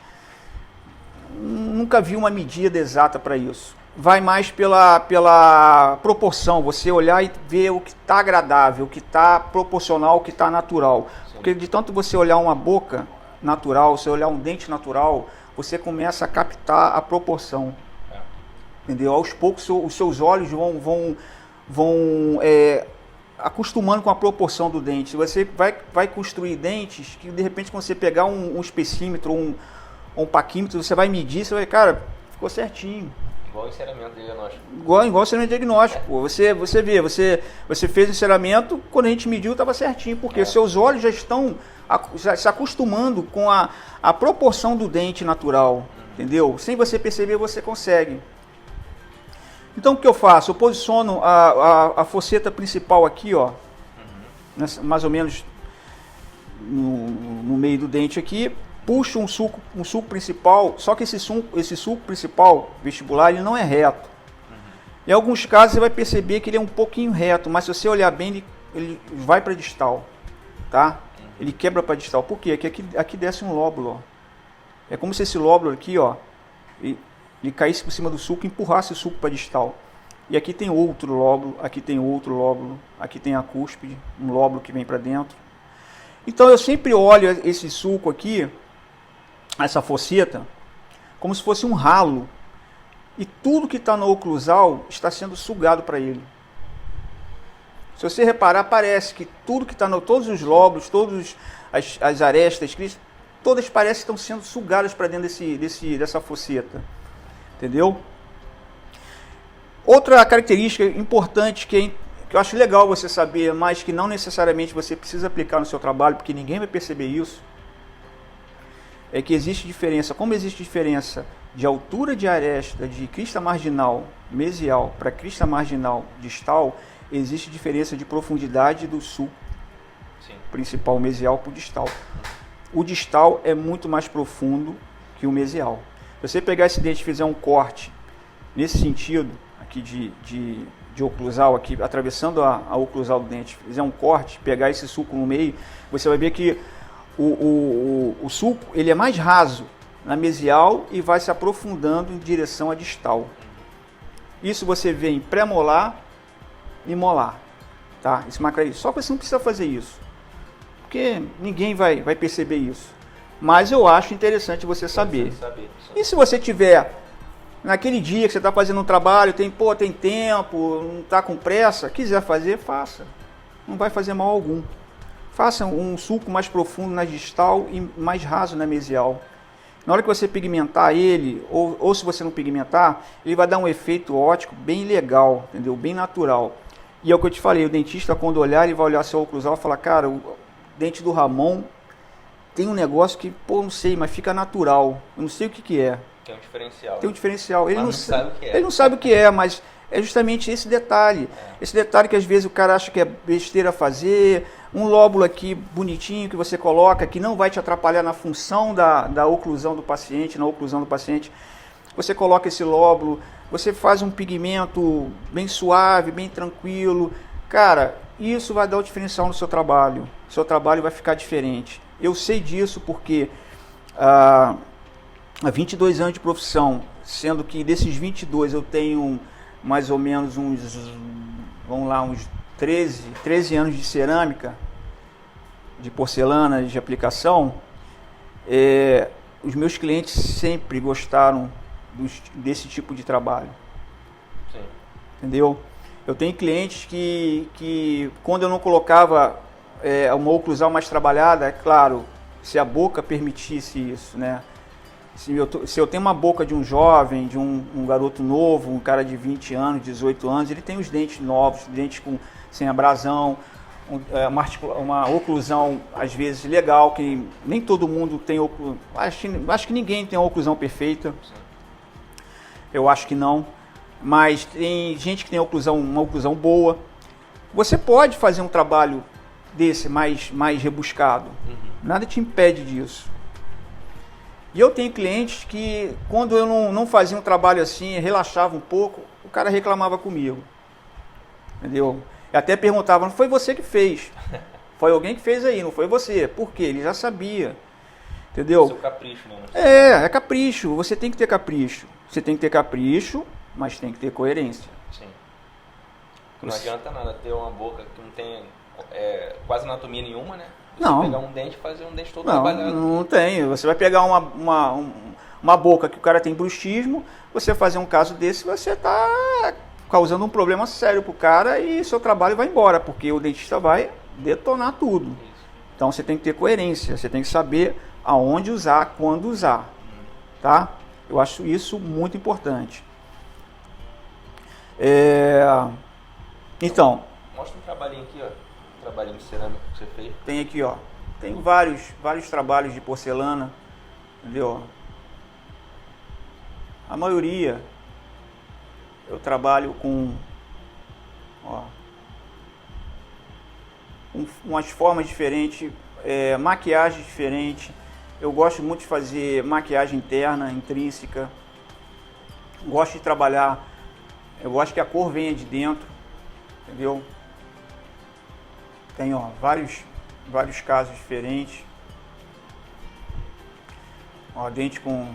nunca vi uma medida exata para isso. Vai mais pela proporção, você olhar e ver o que está agradável, o que está proporcional, o que está natural. Sim. Porque de tanto você olhar uma boca natural, você olhar um dente natural, você começa a captar a proporção. Entendeu? Aos poucos os seus olhos vão acostumando com a proporção do dente. Você vai construir dentes que de repente quando você pegar um espessímetro ou um paquímetro, você vai medir, você vai, cara, ficou certinho. Igual o enceramento diagnóstico. Igual o enceramento diagnóstico. Você vê, você fez o enceramento, quando a gente mediu estava certinho, porque seus olhos já estão se acostumando com a proporção do dente natural, entendeu? Sem você perceber, você consegue. Então o que eu faço? Eu posiciono a fosseta principal aqui, ó, mais ou menos no meio do dente aqui, puxo um sulco principal, só que esse sulco principal vestibular ele não é reto. Em alguns casos você vai perceber que ele é um pouquinho reto, mas se você olhar bem ele vai para distal, tá? Ele quebra para distal. Por quê? Porque aqui desce um lóbulo, ó. É como se esse lóbulo aqui, ó, ele caísse por cima do sulco e empurrasse o sulco para distal. E aqui tem outro lóbulo, aqui tem outro lóbulo, aqui tem a cúspide, um lóbulo que vem para dentro. Então eu sempre olho esse sulco aqui, essa fosseta, como se fosse um ralo. E tudo que está no oclusal está sendo sugado para ele. Se você reparar, parece que tudo que está todos os lóbulos, todas as arestas, todas parecem que estão sendo sugadas para dentro dessa fosseta. Entendeu? Outra característica importante que eu acho legal você saber, mas que não necessariamente você precisa aplicar no seu trabalho, porque ninguém vai perceber isso, é que existe diferença. Como existe diferença de altura de aresta de crista marginal mesial para crista marginal distal, existe diferença de profundidade do sulco principal mesial para o distal. O distal é muito mais profundo que o mesial. Se você pegar esse dente e fizer um corte nesse sentido aqui de oclusal, aqui atravessando a oclusal do dente, fizer um corte, pegar esse sulco no meio, você vai ver que o sulco ele é mais raso na mesial e vai se aprofundando em direção à distal. Isso você vê em pré-molar e molar, tá? Só que você não precisa fazer isso, porque ninguém vai perceber isso. Mas eu acho interessante você saber. E se você tiver naquele dia que você está fazendo um trabalho, tem tempo, não está com pressa, quiser fazer, faça. Não vai fazer mal algum. Faça um sulco mais profundo na distal e mais raso na mesial. Na hora que você pigmentar ele, ou se você não pigmentar, ele vai dar um efeito óptico bem legal, entendeu? Bem natural. E é o que eu te falei, o dentista quando olhar, ele vai olhar seu oclusal e falar, cara, o dente do Ramon tem um negócio que, não sei, mas fica natural. Eu não sei o que é. Tem um diferencial. Tem um diferencial. Ele não sabe o que é. Ele não sabe o que é, mas é justamente esse detalhe. Esse detalhe que às vezes o cara acha que é besteira fazer, um lóbulo aqui bonitinho que você coloca, que não vai te atrapalhar na função da oclusão do paciente, na oclusão do paciente. Você coloca esse lóbulo, você faz um pigmento bem suave, bem tranquilo. Cara, isso vai dar o diferencial no seu trabalho. O seu trabalho vai ficar diferente. Eu sei disso porque há 22 anos de profissão, sendo que desses 22 eu tenho mais ou menos vamos lá, uns 13 anos de cerâmica, de porcelana, de aplicação, os meus clientes sempre gostaram desse tipo de trabalho. Sim. Entendeu? Eu tenho clientes que quando eu não colocava uma oclusal mais trabalhada, é claro, se a boca permitisse isso, né? Se eu tenho uma boca de um jovem, de um garoto novo, um cara de 20 anos, 18 anos, ele tem os dentes novos, dentes sem abrasão, uma oclusão às vezes legal, que nem todo mundo tem oclusão. Acho que ninguém tem uma oclusão perfeita. Eu acho que não. Mas tem gente que tem uma oclusão boa. Você pode fazer um trabalho desse mais rebuscado. Nada te impede disso. E eu tenho clientes que, quando eu não fazia um trabalho assim, relaxava um pouco, o cara reclamava comigo. Entendeu? E até perguntava, não foi você que fez. Foi alguém que fez aí, não foi você. Por quê? Ele já sabia. Entendeu? Seu capricho, né? É capricho. Você tem que ter capricho. Você tem que ter capricho, mas tem que ter coerência. Sim. Não adianta nada ter uma boca que não tem quase anatomia nenhuma, né? Você Não. pegar um dente e fazer um dente todo trabalhado. Não tem. Você vai pegar uma boca que o cara tem bruxismo, você fazer um caso desse, você está causando um problema sério pro cara e seu trabalho vai embora, porque o dentista vai detonar tudo. Isso. Então você tem que ter coerência, você tem que saber aonde usar, quando usar, tá? Eu acho isso muito importante. Então, mostra um trabalhinho aqui, ó. Um trabalhinho de cerâmica que você fez. tem aqui, ó. Tem vários trabalhos de porcelana, entendeu? A maioria eu trabalho com umas formas diferentes, maquiagem diferente. Eu gosto muito de fazer maquiagem interna, intrínseca. Gosto de trabalhar, eu gosto que a cor venha de dentro, entendeu? Tem vários casos diferentes. Ó, dente com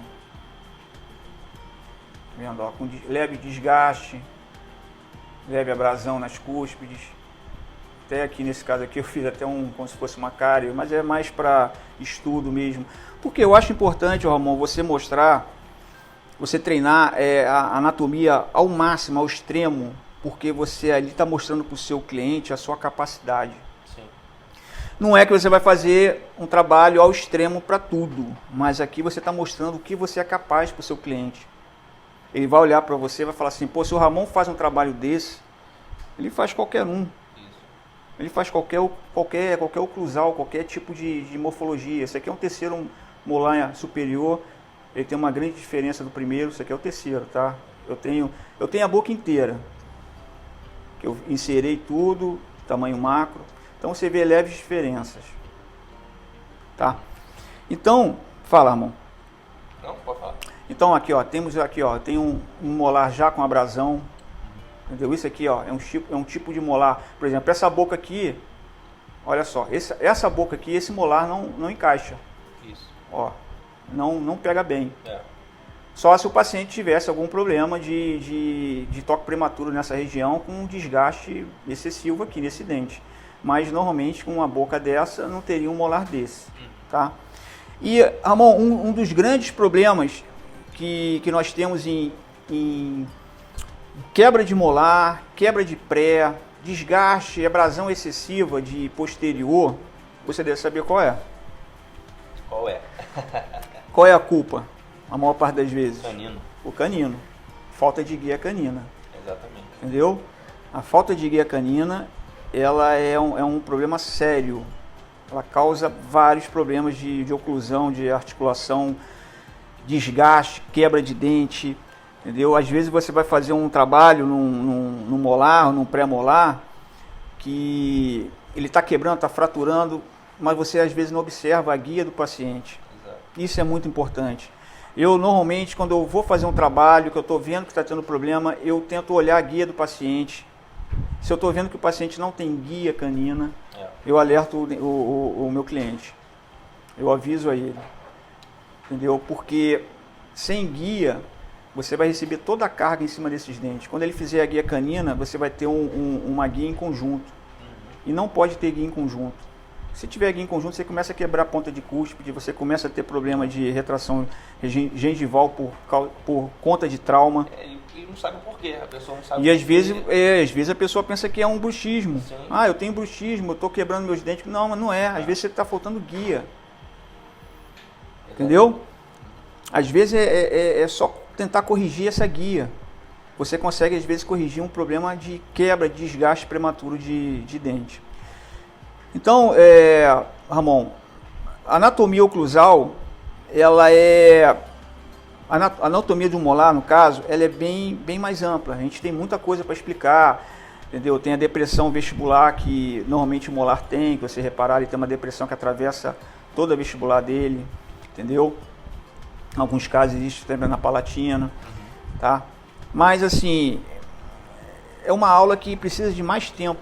leve desgaste, leve abrasão nas cúspides. Até aqui nesse caso aqui eu fiz até como se fosse uma cárie, mas é mais para estudo mesmo. Porque eu acho importante, Ramon, você mostrar, você treinar a anatomia ao máximo, ao extremo, porque você ali está mostrando para o seu cliente a sua capacidade. Sim. Não é que você vai fazer um trabalho ao extremo para tudo, mas aqui você está mostrando o que você é capaz para o seu cliente. Ele vai olhar para você e vai falar assim, pô, se o Ramon faz um trabalho desse, ele faz qualquer um. Ele faz qualquer oclusal, qualquer tipo de morfologia. Esse aqui é um terceiro molar superior, ele tem uma grande diferença do primeiro, esse aqui é o terceiro, tá? Eu tenho a boca inteira, que eu inserei tudo, tamanho macro, então você vê leves diferenças, tá? Então, fala, Ramon. Não, pode falar. Então aqui, ó, tem um molar já com abrasão. Entendeu? Isso aqui, ó, é um tipo de molar. Por exemplo, essa boca aqui, olha só, essa boca aqui, esse molar não encaixa. Isso. Ó, não pega bem. É. Só se o paciente tivesse algum problema de toque prematuro nessa região, com um desgaste excessivo aqui nesse dente. Mas normalmente com uma boca dessa não teria um molar desse, tá? E, Ramon, um dos grandes problemas que nós temos em quebra de molar, quebra de pré, desgaste, abrasão excessiva de posterior, você deve saber qual é. Qual é? Qual é a culpa? A maior parte das vezes? Canino. O canino. Falta de guia canina. Exatamente. Entendeu? A falta de guia canina, ela é um problema sério. Ela causa vários problemas de oclusão, de articulação, desgaste, quebra de dente. Entendeu? Às vezes você vai fazer um trabalho num molar, num pré-molar, que ele está quebrando, está fraturando, mas você às vezes não observa a guia do paciente. Exato. Isso é muito importante. Eu normalmente, quando eu vou fazer um trabalho, que eu estou vendo que está tendo problema, eu tento olhar a guia do paciente. Se eu estou vendo que o paciente não tem guia canina, eu alerto o meu cliente. Eu aviso a ele. Entendeu? Porque sem guia, você vai receber toda a carga em cima desses dentes. Quando ele fizer a guia canina, você vai ter uma guia em conjunto. E não pode ter guia em conjunto. Se tiver guia em conjunto, você começa a quebrar a ponta de cúspide, você começa a ter problema de retração gengival por conta de trauma. E não sabe o porquê, a pessoa não sabe. E às vezes a pessoa pensa que é um bruxismo. Sim. Ah, eu tenho bruxismo, eu estou quebrando meus dentes. Não, mas não é. Às vezes você está faltando guia. Entendeu? Às vezes é só tentar corrigir essa guia. Você consegue, às vezes, corrigir um problema de quebra, de desgaste prematuro de dente. Então, Ramon, a anatomia oclusal, ela é... A anatomia de um molar, no caso, ela é bem mais ampla. A gente tem muita coisa para explicar, entendeu? Tem a depressão vestibular, que normalmente o molar tem, que você reparar, ele tem uma depressão que atravessa toda a vestibular dele, entendeu? Em alguns casos existe também na palatina, tá? Mas, assim, é uma aula que precisa de mais tempo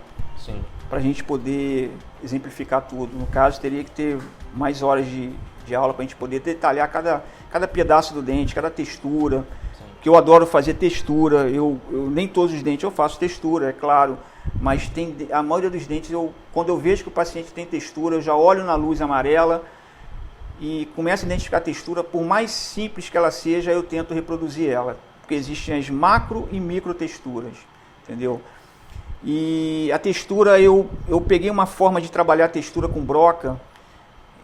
para a gente poder exemplificar tudo. No caso, teria que ter mais horas de aula para a gente poder detalhar cada pedaço do dente, cada textura. Sim. Que eu adoro fazer textura. Eu nem todos os dentes eu faço textura, é claro. Mas a maioria dos dentes, quando eu vejo que o paciente tem textura, eu já olho na luz amarela e começo a identificar a textura. Por mais simples que ela seja, eu tento reproduzir ela. Porque existem as macro e micro texturas, entendeu? E a textura, eu peguei uma forma de trabalhar a textura com broca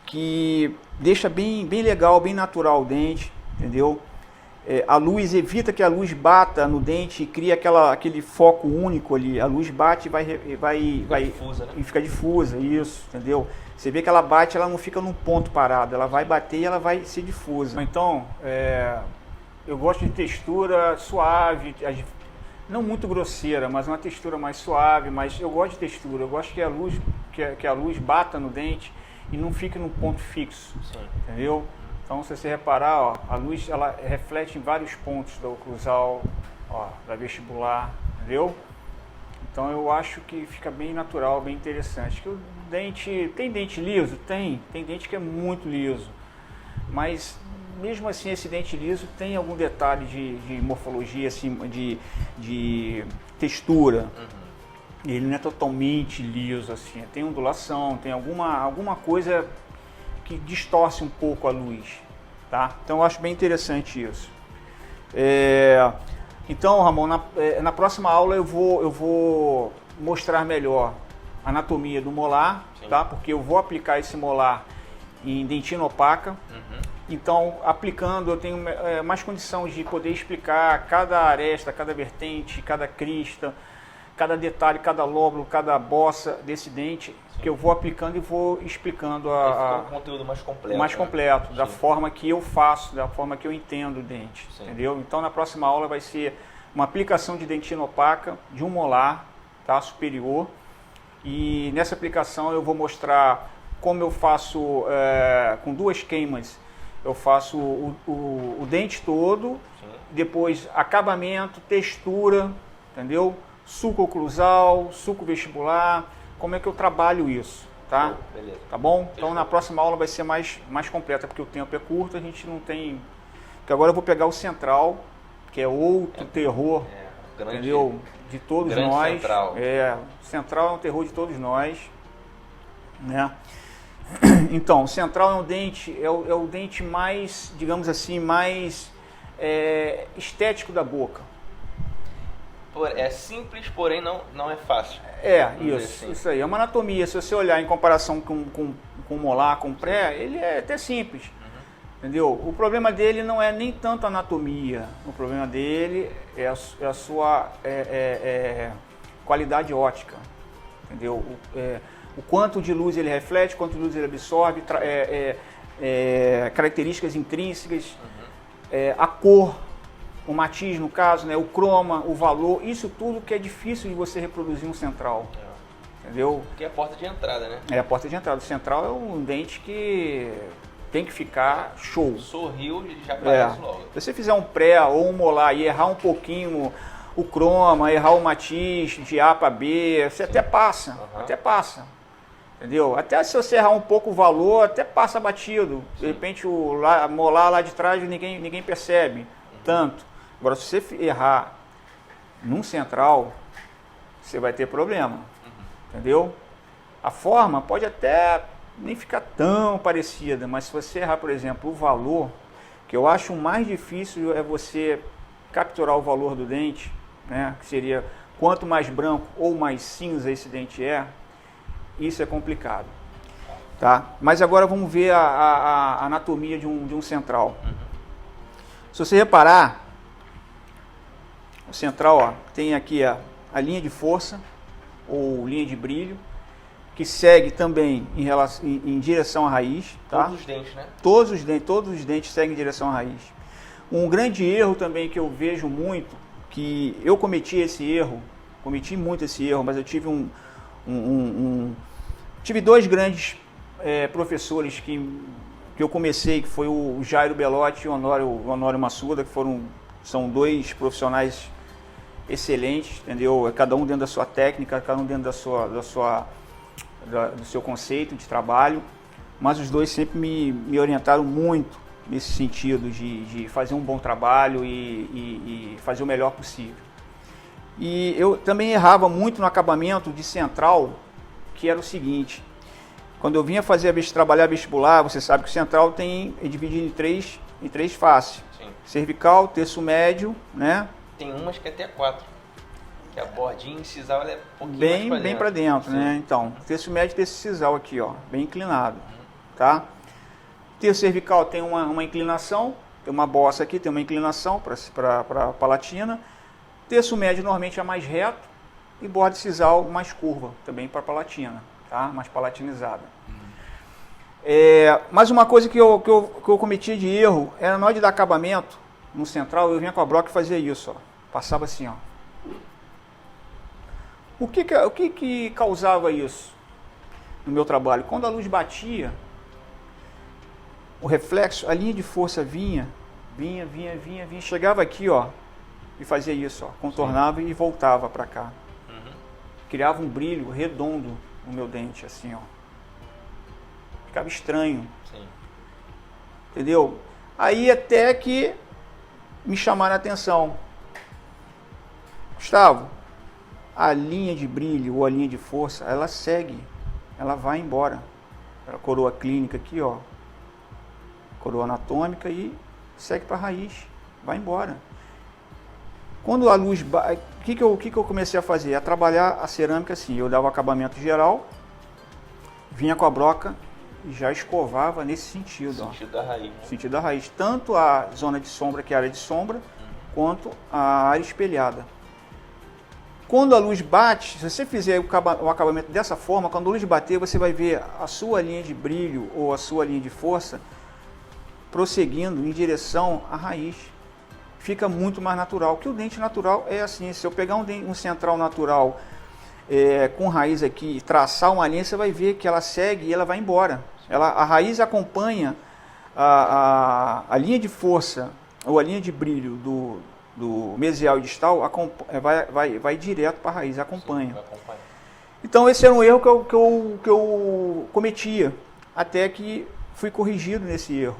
que deixa bem legal, bem natural o dente, entendeu? A luz, evita que a luz bata no dente e cria aquele foco único ali. A luz bate e vai difusa, né? E fica difusa, isso, entendeu? Você vê que ela bate, ela não fica num ponto parado, ela vai bater e ela vai ser difusa. Então, eu gosto de textura suave, não muito grosseira, mas uma textura mais suave, mas eu gosto de textura, eu gosto que a luz bata no dente e não fique num ponto fixo. Sim. Entendeu? Então, se você reparar, ó, a luz ela reflete em vários pontos da oclusal, ó, da vestibular, entendeu? Então eu acho que fica bem natural, bem interessante. Que o dente, tem dente liso? Tem dente que é muito liso, mas mesmo assim esse dente liso tem algum detalhe de morfologia, assim, de textura. Ele não é totalmente liso, assim, tem ondulação, tem alguma coisa que distorce um pouco a luz, tá? Então eu acho bem interessante isso. Então, Ramon, na próxima aula eu vou mostrar melhor a anatomia do molar, tá? Porque eu vou aplicar esse molar em dentina opaca. Então, aplicando, eu tenho mais condição de poder explicar cada aresta, cada vertente, cada crista, cada detalhe, cada lóbulo, cada bossa desse dente. Sim. Que eu vou aplicando e vou explicando um conteúdo mais completo. Mais completo, da forma que eu faço, da forma que eu entendo o dente. Sim. Entendeu? Então, na próxima aula vai ser uma aplicação de dentina opaca de um molar, tá, superior. E nessa aplicação eu vou mostrar como eu faço com duas queimas. Eu faço o dente todo, sim, depois acabamento, textura, entendeu? Suco oclusal, suco vestibular, como é que eu trabalho isso, tá? Beleza. Tá bom? Então na próxima aula vai ser mais completa, porque o tempo é curto, a gente não tem... Porque agora eu vou pegar o central, que é outro terror, grande, entendeu? De todos nós. Central. Central é um terror de todos nós, né? Então, o central é um dente, é o dente mais, digamos assim, mais estético da boca. É simples, porém não é fácil. Isso aí. É uma anatomia. Se você olhar em comparação com o molar, com o pré, ele é até simples. Entendeu? O problema dele não é nem tanto a anatomia. O problema dele é a sua qualidade óptica. Entendeu? O quanto de luz ele reflete, quanto de luz ele absorve, características intrínsecas, a cor, o matiz no caso, né, o croma, o valor, isso tudo que é difícil de você reproduzir um central. Entendeu? Que é a porta de entrada, né? É a porta de entrada. O central é um dente que tem que ficar show. Sorriu e já aparece logo. Se você fizer um pré ou um molar e errar um pouquinho o croma, errar o matiz de A para B, você até passa, entendeu? Até se você errar um pouco o valor, até passa batido. De repente o molar lá de trás ninguém percebe tanto. Agora, se você errar num central, você vai ter problema, entendeu? A forma pode até nem ficar tão parecida, mas se você errar, por exemplo, o valor, que eu acho o mais difícil é você capturar o valor do dente, né? Que seria quanto mais branco ou mais cinza esse dente é, isso é complicado, tá? Mas agora vamos ver a anatomia de um central. Se você reparar, o central, ó, tem aqui a linha de força ou linha de brilho, que segue também em direção à raiz. Tá? Todos os dentes, né? Todos os dentes seguem em direção à raiz. Um grande erro também que eu vejo muito, que eu cometi muito esse erro, mas eu tive tive dois grandes professores que eu comecei, que foi o Jairo Belotti e o Honório Massuda, que são dois profissionais excelentes, entendeu? Cada um dentro da sua técnica, cada um dentro do seu conceito de trabalho, mas os dois sempre me orientaram muito nesse sentido de fazer um bom trabalho e fazer o melhor possível. E eu também errava muito no acabamento de central, que era o seguinte: quando eu vinha trabalhar vestibular, você sabe que o central é dividido em três faces. Sim. Cervical, terço médio, né? Tem umas que é até 4. Que a bordinha incisal ela é um pouquinho mais pra dentro. Bem para dentro, né? Então, terço médio e terço incisal aqui, ó, bem inclinado, tá? Terço cervical tem uma inclinação, tem uma bossa aqui, tem uma inclinação para a palatina. Terço médio normalmente é mais reto e borda incisal mais curva, também para a palatina, tá? Mais palatinizada. Mas uma coisa que eu cometi de erro era na hora de dar acabamento no central, eu vinha com a broca e fazia isso, ó. Passava assim, ó. O que causava isso no meu trabalho? Quando a luz batia, o reflexo, a linha de força vinha, chegava aqui, ó, e fazia isso, ó, contornava e voltava para cá. Criava um brilho redondo no meu dente, assim, ó. Ficava estranho. Sim. Entendeu? Aí até que me chamaram a atenção. Gustavo, a linha de brilho ou a linha de força, ela segue, ela vai embora. Ela coroa clínica aqui, ó, coroa anatômica e segue para a raiz, vai embora. Quando a luz... O que eu comecei a fazer? A trabalhar a cerâmica assim, eu dava o acabamento geral, vinha com a broca e já escovava nesse sentido. Sentido da raiz. Né? Sentido da raiz. Tanto a zona de sombra, que é a área de sombra, quanto a área espelhada. Quando a luz bate, se você fizer o acabamento dessa forma, quando a luz bater, você vai ver a sua linha de brilho ou a sua linha de força prosseguindo em direção à raiz. Fica muito mais natural, que o dente natural é assim. Se eu pegar um central natural com raiz aqui e traçar uma linha, você vai ver que ela segue e ela vai embora. A raiz acompanha a linha de força ou a linha de brilho do mesial e distal, vai direto para a raiz, acompanha. Sim, então esse era um erro que eu cometia, até que fui corrigido nesse erro.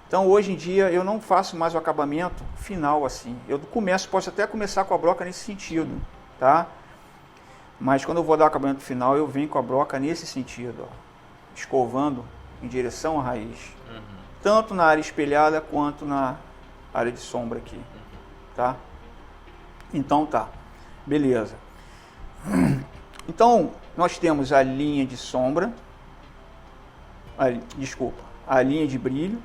Então hoje em dia eu não faço mais o acabamento final assim. Posso até começar com a broca nesse sentido, tá? Mas quando eu vou dar o acabamento final, eu venho com a broca nesse sentido, ó, escovando em direção à raiz. Tanto na área espelhada quanto na área de sombra aqui, tá? Então tá, beleza. Então nós temos a linha de sombra, a linha de brilho,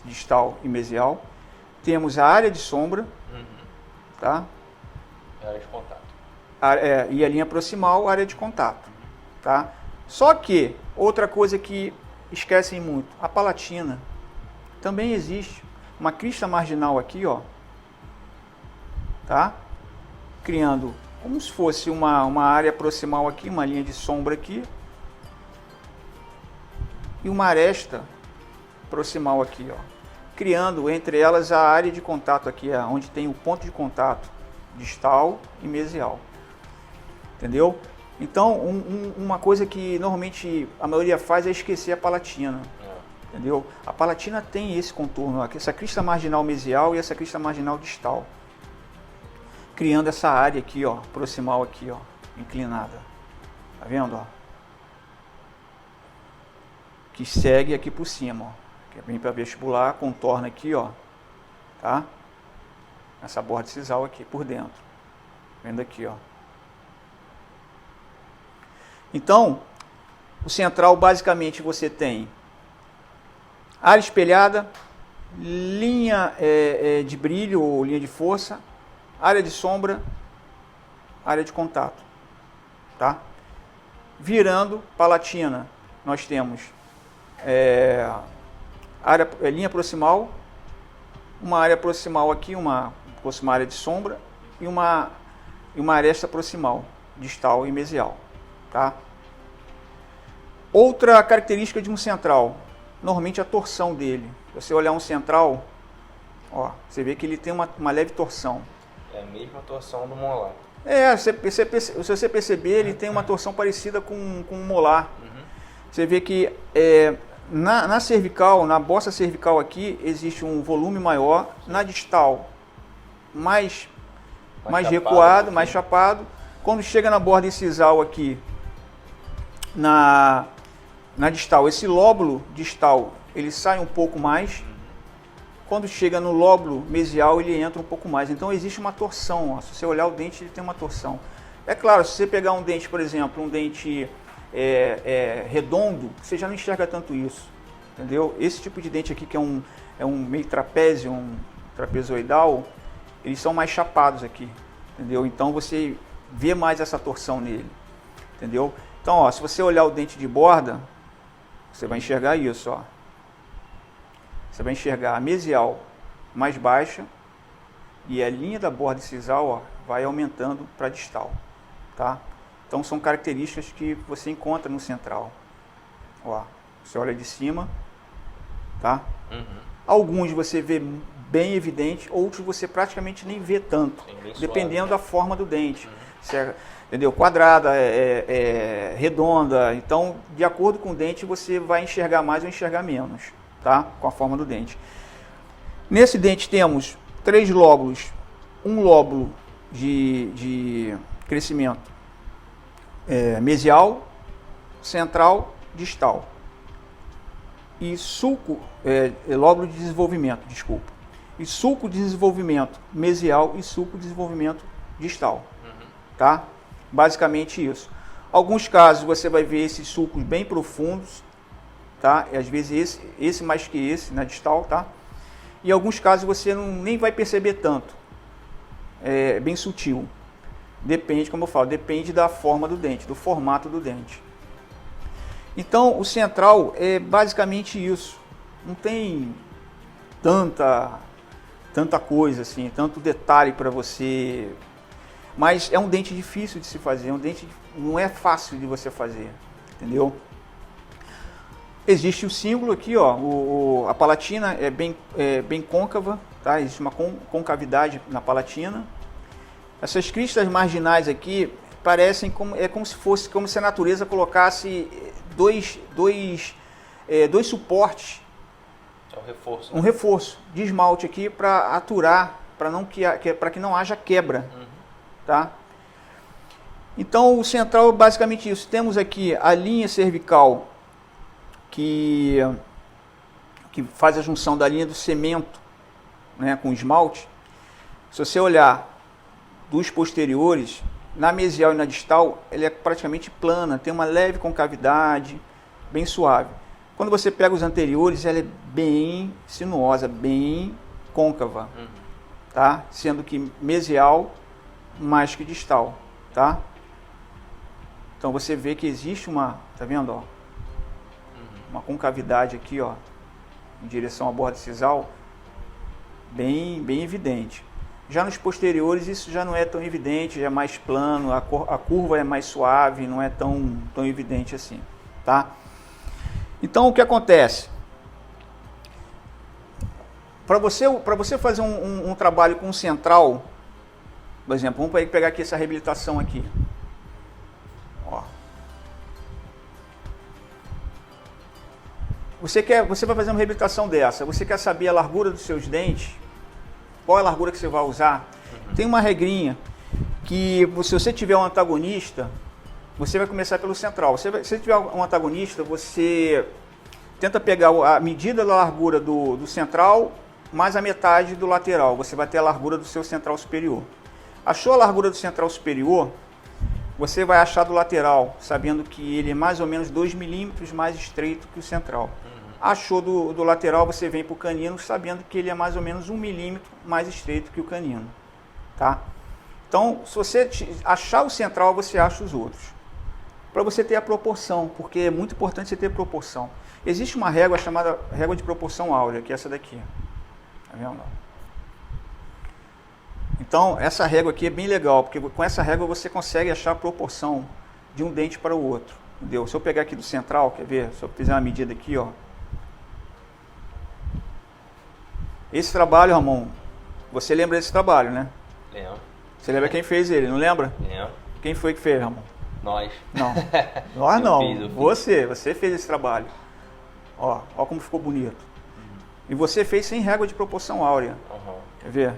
distal e mesial. Temos a área de sombra, tá? A área de contato. E a linha proximal, a área de contato, tá? Só que, outra coisa que esquecem muito, a palatina. Também existe uma crista marginal aqui, ó, tá? Criando como se fosse uma área proximal aqui, uma linha de sombra aqui, e uma aresta proximal aqui, ó, criando entre elas a área de contato aqui, onde tem o ponto de contato distal e mesial. Entendeu? Então, uma coisa que normalmente a maioria faz é esquecer a palatina. entendeu? A palatina tem esse contorno aqui, essa crista marginal mesial e essa crista marginal distal, criando essa área aqui, ó, proximal aqui, ó, inclinada. Tá vendo, ó? Que segue aqui por cima, ó. Que vem para vestibular, contorna aqui, ó, tá? Essa borda sisal aqui por dentro. Vendo aqui, ó. Então, o central basicamente você tem área espelhada, linha de brilho ou linha de força, área de sombra, área de contato, tá? Virando palatina, nós temos linha proximal, uma área proximal aqui, uma área de sombra e uma aresta proximal, distal e mesial, tá? Outra característica de um central, normalmente a torção dele. Se você olhar um central, ó, você vê que ele tem uma leve torção. É a mesma torção do molar. Se você perceber, ele tem uma torção parecida com um molar. Uhum. Você vê que na cervical, na bossa cervical aqui, existe um volume maior. Na distal, mais recuado, mais chapado. Quando chega na borda incisal aqui, na distal, esse lóbulo distal, ele sai um pouco mais. Quando chega no lóbulo mesial, ele entra um pouco mais. Então existe uma torção, ó. Se você olhar o dente, ele tem uma torção. É claro, se você pegar um dente, por exemplo, um dente redondo, você já não enxerga tanto isso, entendeu? Esse tipo de dente aqui, que é um meio trapézio, um trapezoidal, eles são mais chapados aqui, entendeu? Então você vê mais essa torção nele, entendeu? Então, ó, se você olhar o dente de borda, você vai enxergar isso, ó. Você vai enxergar a mesial mais baixa e a linha da borda incisal, ó, vai aumentando para distal, tá? Então são características que você encontra no central. Ó, você olha de cima, tá? Uhum. Alguns você vê bem evidente, outros você praticamente nem vê tanto, dependendo da forma do dente. Uhum. Se é, entendeu? Quadrada, redonda. Então, de acordo com o dente, você vai enxergar mais ou enxergar menos, tá? Com a forma do dente. Nesse dente temos 3 lóbulos, um lóbulo de crescimento mesial, central, distal. E sulco, lóbulo de desenvolvimento, desculpa. E sulco de desenvolvimento mesial e sulco de desenvolvimento distal. Uhum. Tá? Basicamente isso. Alguns casos você vai ver esses sulcos bem profundos, tá? E às vezes esse mais que esse na distal, tá? E em alguns casos você nem vai perceber tanto. É bem sutil. Depende, como eu falo, depende da forma do dente, do formato do dente. Então, o central é basicamente isso. Não tem tanta coisa assim, tanto detalhe para você. Mas é um dente difícil de se fazer, um dente não é fácil de você fazer, entendeu? Existe o símbolo aqui, ó, a palatina é bem côncava, tá? Existe uma concavidade na palatina. Essas cristas marginais aqui parecem como se a natureza colocasse dois suportes. É um reforço. Um reforço de esmalte aqui para aturar, para que não haja quebra. Uhum. Tá? Então o central é basicamente isso. Temos aqui a linha cervical que faz a junção da linha do cemento, né, com o esmalte. Se você olhar dos posteriores, na mesial e na distal, ela é praticamente plana, tem uma leve concavidade, bem suave. Quando você pega os anteriores, ela é bem sinuosa, bem côncava, tá? Sendo que mesial mais que distal, tá? Então você vê que existe tá vendo, ó? Uma concavidade aqui, ó, em direção à borda sisal, bem evidente. Já nos posteriores isso já não é tão evidente, já é mais plano, a curva é mais suave, não é tão evidente assim, tá? Então o que acontece? Para você fazer um trabalho com central, por exemplo, vamos pegar aqui essa reabilitação aqui. Ó. Você vai fazer uma reabilitação dessa, você quer saber a largura dos seus dentes, qual é a largura que você vai usar? Tem uma regrinha que se você tiver um antagonista, você vai começar pelo central. Se você tiver um antagonista, você tenta pegar a medida da largura do central mais a metade do lateral. Você vai ter a largura do seu central superior. Achou a largura do central superior, você vai achar do lateral, sabendo que ele é mais ou menos 2 milímetros mais estreito que o central. Achou do lateral, você vem para o canino, sabendo que ele é mais ou menos 1 milímetro mais estreito que o canino. Tá? Então, se você achar o central, você acha os outros. Para você ter a proporção, porque é muito importante você ter proporção. Existe uma régua chamada régua de proporção áurea, que é essa daqui. Tá vendo? Então, essa régua aqui é bem legal, porque com essa régua você consegue achar a proporção de um dente para o outro. Entendeu? Se eu pegar aqui do central, quer ver? Se eu fizer uma medida aqui, ó. Esse trabalho, Ramon, você lembra desse trabalho, né? Lembro. Você lembra quem fez ele, não lembra? Lembro. Quem foi que fez, Ramon? Nós. Não. Nós não. Eu fiz. Você fez esse trabalho. Ó como ficou bonito. E você fez sem régua de proporção áurea. Quer ver?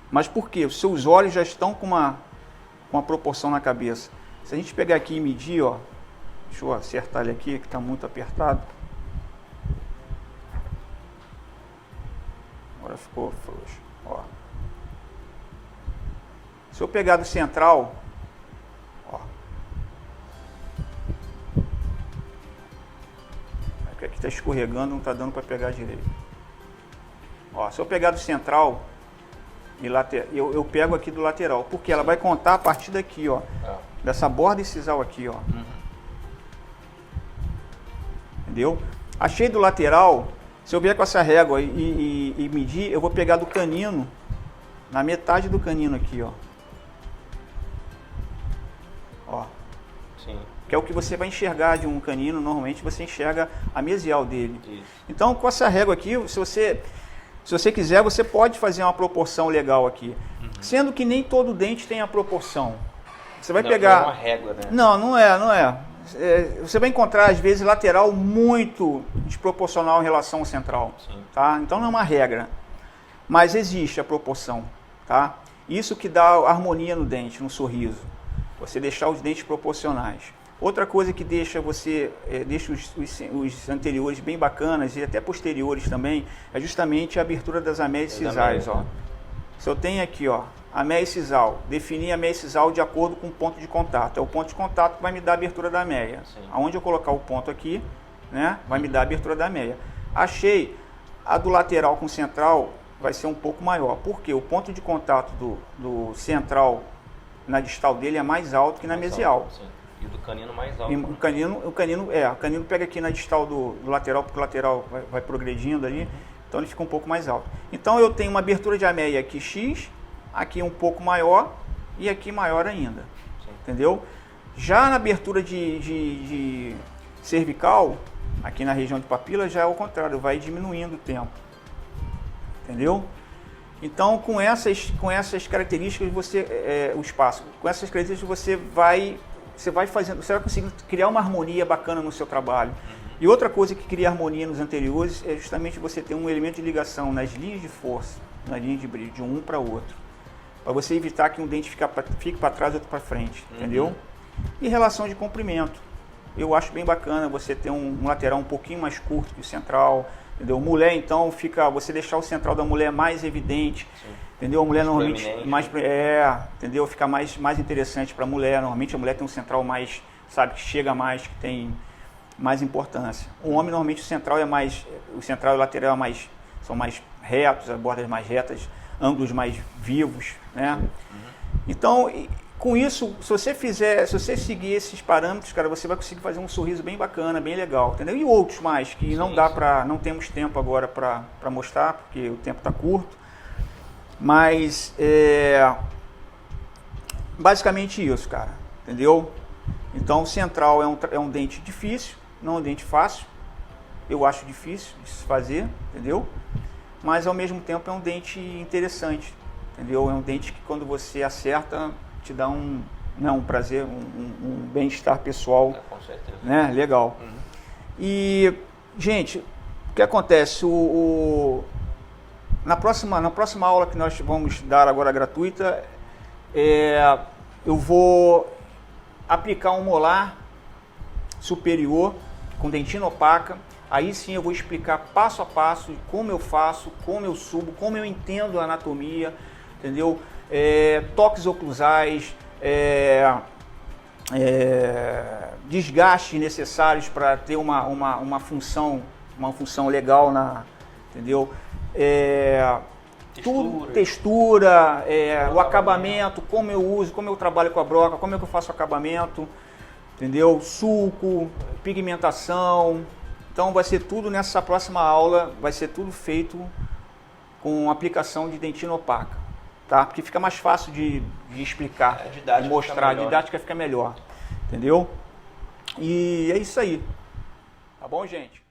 Mas por quê? Os seus olhos já estão com uma proporção na cabeça. Se a gente pegar aqui e medir, ó. Deixa eu acertar ele aqui, que está muito apertado. Agora ficou frouxo. Ó. Se eu pegar do central, ó. Aqui está escorregando, não está dando para pegar direito. Ó, se eu pegar do central e eu pego aqui do lateral, porque ela vai contar a partir daqui, ó, dessa borda incisal aqui, ó. Entendeu? Achei do lateral. Se eu vier com essa régua e medir, eu vou pegar do canino, na metade do canino aqui, ó. Ó. Sim. Que é o que você vai enxergar de um canino, normalmente você enxerga a mesial dele. Isso. Então, com essa régua aqui, se você quiser, você pode fazer uma proporção legal aqui. Sendo que nem todo dente tem a proporção. Você vai pegar... Não é uma régua, né? Não é. Você vai encontrar, às vezes, lateral muito desproporcional em relação ao central. Sim. Tá? Então, não é uma regra. Mas existe a proporção. Tá? Isso que dá harmonia no dente, no sorriso. Você deixar os dentes proporcionais. Outra coisa que deixa deixa os anteriores bem bacanas e até posteriores também, é justamente a abertura das ameias cisais. Ó. Se eu tenho aqui, ó, a ameia cisal, definir a ameia cisal de acordo com o ponto de contato. É o ponto de contato que vai me dar a abertura da ameia. Aonde eu colocar o ponto aqui, né, vai me dar a abertura da ameia. Achei a do lateral com central vai ser um pouco maior. Porque o ponto de contato do central na distal dele é mais alto que na mesial. E o do canino mais alto. E o canino pega aqui na distal do lateral, porque o lateral vai progredindo ali, então ele fica um pouco mais alto. Então eu tenho uma abertura de ameia aqui X, aqui um pouco maior e aqui maior ainda. Sim. Entendeu? Já na abertura de cervical, aqui na região de papila, já é o contrário, vai diminuindo o tempo. Entendeu? Então, com essas características, o espaço, com essas características você vai conseguir criar uma harmonia bacana no seu trabalho. E outra coisa que cria harmonia nos anteriores é justamente você ter um elemento de ligação nas linhas de força, na linha de brilho, de um para o outro. Para você evitar que um dente fique para trás e outro para frente, entendeu? E relação de comprimento. Eu acho bem bacana você ter um lateral um pouquinho mais curto que o central, entendeu? Mulher, então, você deixar o central da mulher mais evidente. Sim. Entendeu? A mulher normalmente entendeu? Fica mais interessante para a mulher. Normalmente a mulher tem um central mais, sabe, que chega mais, que tem mais importância. O homem normalmente o central e o lateral são mais retos, as bordas mais retas, ângulos mais vivos, né? Então, com isso, se você seguir esses parâmetros, cara, você vai conseguir fazer um sorriso bem bacana, bem legal, entendeu? E outros mais que não temos tempo agora para mostrar, porque o tempo está curto. Mas basicamente isso, cara, entendeu? Então o central é um dente difícil, não é um dente fácil. Eu acho difícil de se fazer, entendeu? Mas ao mesmo tempo é um dente interessante, entendeu? É um dente que quando você acerta te dá um prazer, um bem-estar pessoal, com certeza, né? Legal. E, gente, o que acontece? Na próxima aula que nós vamos dar agora gratuita, eu vou aplicar um molar superior com dentina opaca. Aí sim eu vou explicar passo a passo como eu faço, como eu subo, como eu entendo a anatomia, entendeu? Toques oclusais, desgastes necessários para ter uma função legal, entendeu? Textura, o acabamento, como eu uso, como eu trabalho com a broca, como é que eu faço o acabamento, entendeu? Sulco, pigmentação. Então vai ser tudo nessa próxima aula, vai ser tudo feito com aplicação de dentina opaca, tá? Porque fica mais fácil de explicar, de mostrar, a didática fica melhor, entendeu? E é isso aí, tá bom, gente?